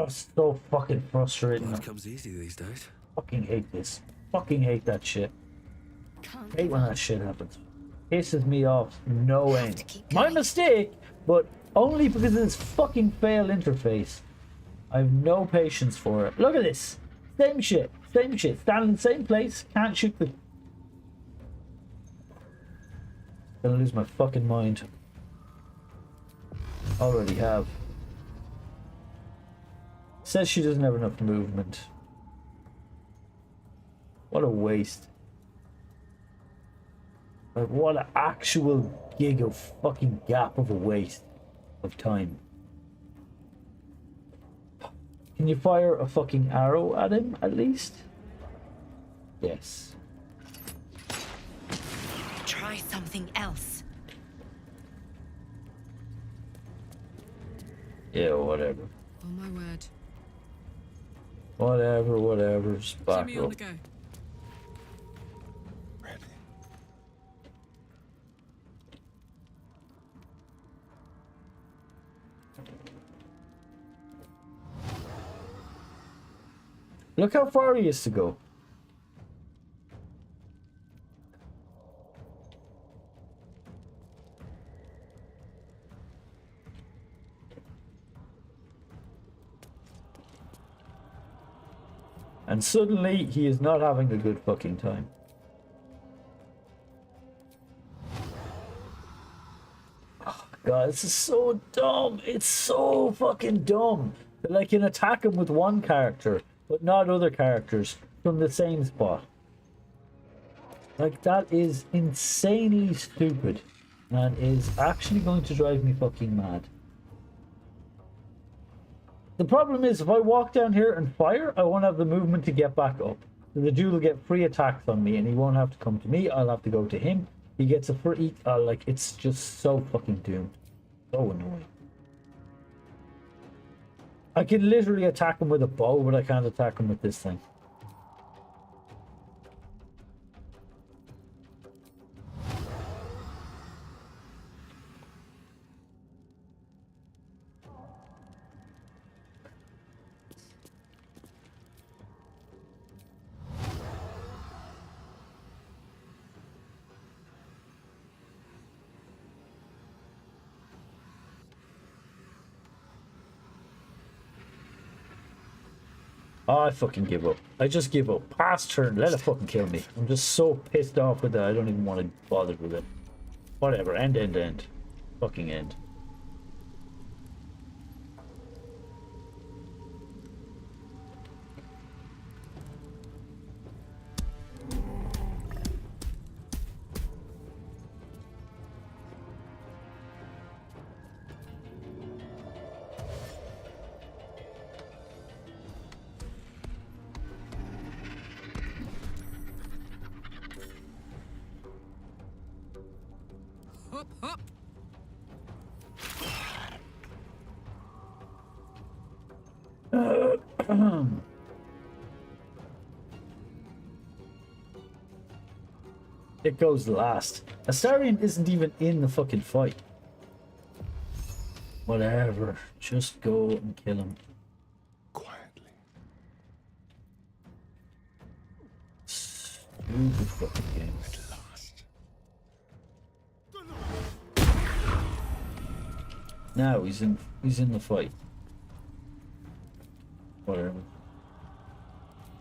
So fucking frustrating. Life comes easy these days. Fucking hate this. Fucking hate that shit. Hate when that shit happens. Pisses me off no end. My mistake, but only because of this fucking failed interface. I have no patience for it. Look at this. Same shit. Same shit. Stand in the same place. Can't shoot the... Gonna lose my fucking mind. Already have. Says she doesn't have enough movement. What a waste. Like, what an actual gig of fucking gap of a waste of time. Can you fire a fucking arrow at him, at least? Yes. Try something else. Yeah, whatever. Oh my word. Whatever, just back Jimmy on up. the go. Ready. Look how far he is to go. And suddenly, he is not having a good fucking time. Oh, God, this is so dumb. It's so fucking dumb that I can attack him with one character, but not other characters from the same spot. Like, that is insanely stupid. and is actually going to drive me fucking mad. The problem is, if I walk down here and fire, I won't have the movement to get back up. The dude will get free attacks on me, and he won't have to come to me. I'll have to go to him. He gets a free... like, it's just so fucking doomed. So annoying. I can literally attack him with a bow, but I can't attack him with this thing. Oh, I fucking give up. I just give up. Pass turn. Let it fucking kill me. I'm just so pissed off with that. I don't even want to bother with it. Whatever. End, end, end. Fucking end. Hop, hop. It goes last. Astarion isn't even in the fucking fight. Whatever. Just go and kill him. Quietly. Stupid fucking game. At last. Now he's in the fight. Whatever.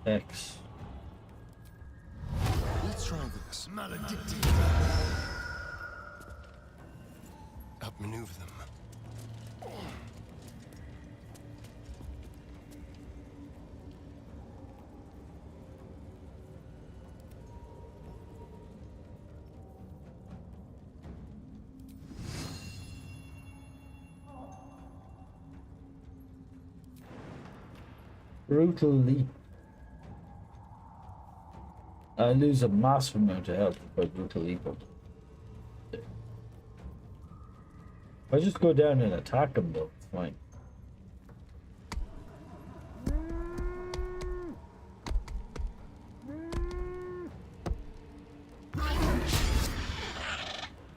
X. Let's try this. Maledicted. Outmaneuver them. Brutal leap. I lose a massive amount of health by brutal leap. If I just go down and attack him though, it's fine.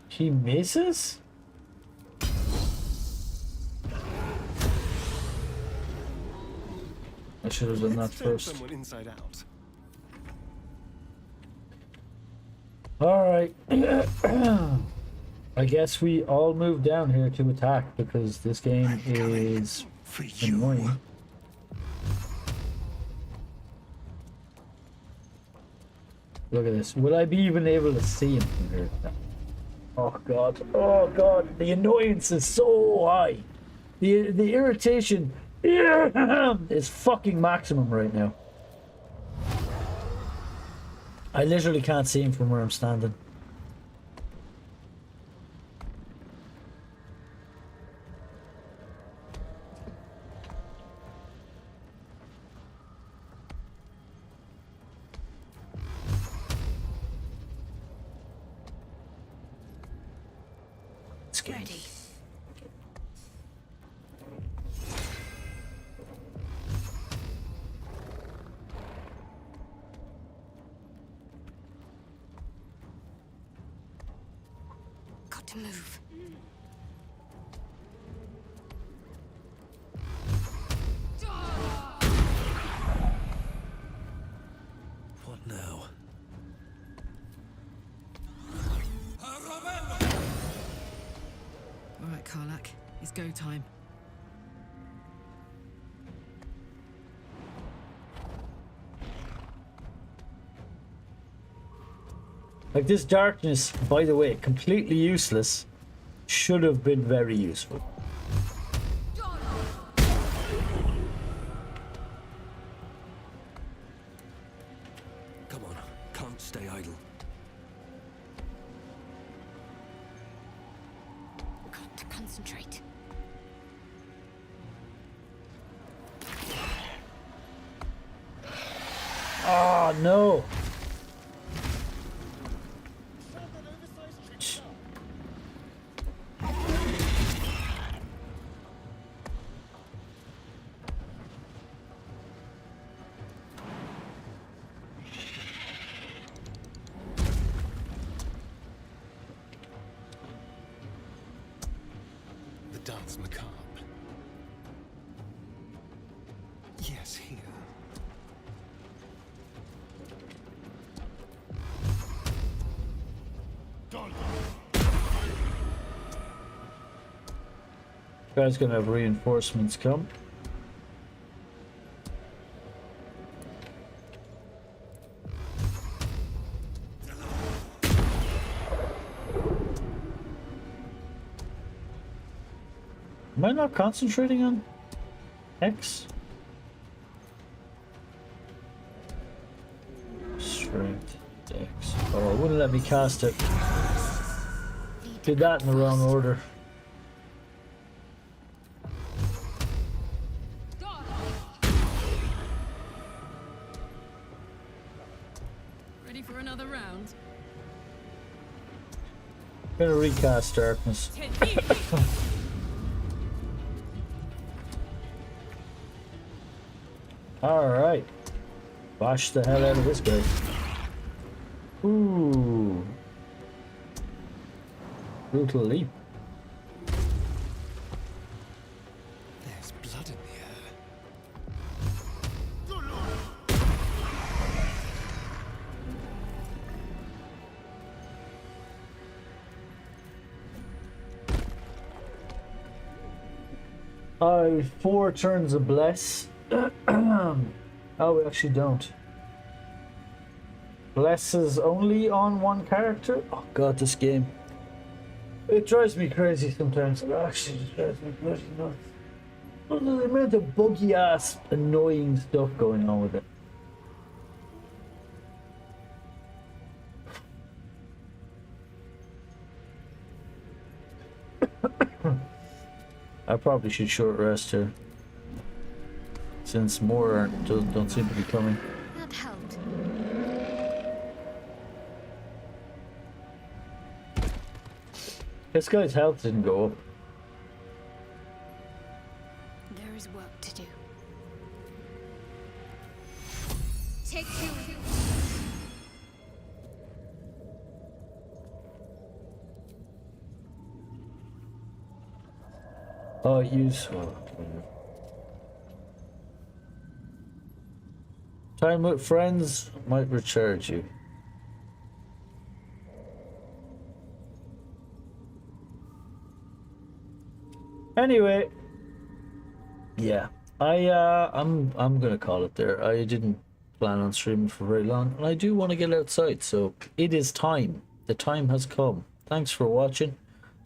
He misses? I should have done that first. Someone inside out. Alright. I guess we all move down here to attack because this game is annoying. Look at this. Will I be even able to see him from here? Oh god. Oh god. The annoyance is so high. The irritation is fucking maximum right now. I literally can't see him from where I'm standing. Ready. Got to move. What now? All right, Karlak. It's go time. Like this darkness, by the way, completely useless, should have been very useful. Come on, can't stay idle. Oh no! The dance macabre. Yes, here. Guy's gonna have reinforcements come. Am I not concentrating on X? Strength, X. Oh, it wouldn't let me cast it. Did that in the wrong order. Ready for another round? I'm gonna recast Darkness. Alright. Bash the hell out of this guy. Ooh. Brutal leap. There's blood in the air. Four turns of bless. Oh, we actually don't. Bless is only on one character? Oh god, this game. It drives me crazy sometimes. It actually just drives me bloody nuts. The amount of buggy ass annoying stuff going on with it. I probably should short rest here, since more don't seem to be coming. That helped. This guy's health didn't go up. There is work to do. Take two. Oh, use. Time with friends might recharge you. Anyway, yeah, I'm gonna call it there. I didn't plan on streaming for very long, and I do want to get outside, so it is time. The time has come. Thanks for watching.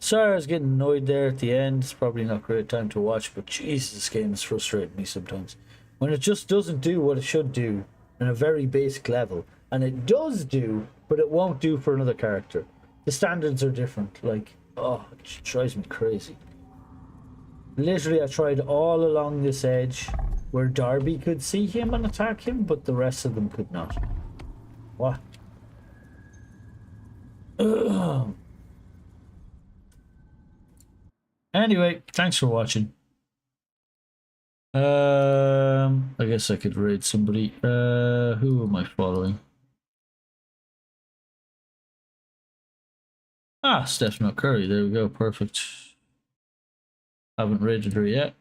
Sorry I was getting annoyed there at the end. It's probably not a great time to watch, but Jesus, this game is frustrating me sometimes. When it just doesn't do what it should do on a very basic level. And it does do, but it won't do for another character. The standards are different. Like, oh, it drives me crazy. Literally, I tried all along this edge where Darby could see him and attack him, but the rest of them could not. What? Ugh. Anyway, thanks for watching. I guess I could raid somebody. Who am I following? Ah, Steph Curry. There we go. Perfect. Haven't raided her yet.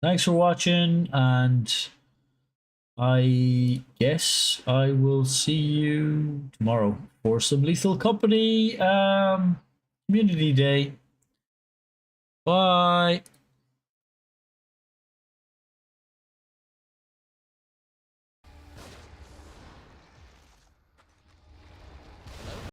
Thanks for watching, and I guess I will see you tomorrow for some Lethal Company Community Day. Bye.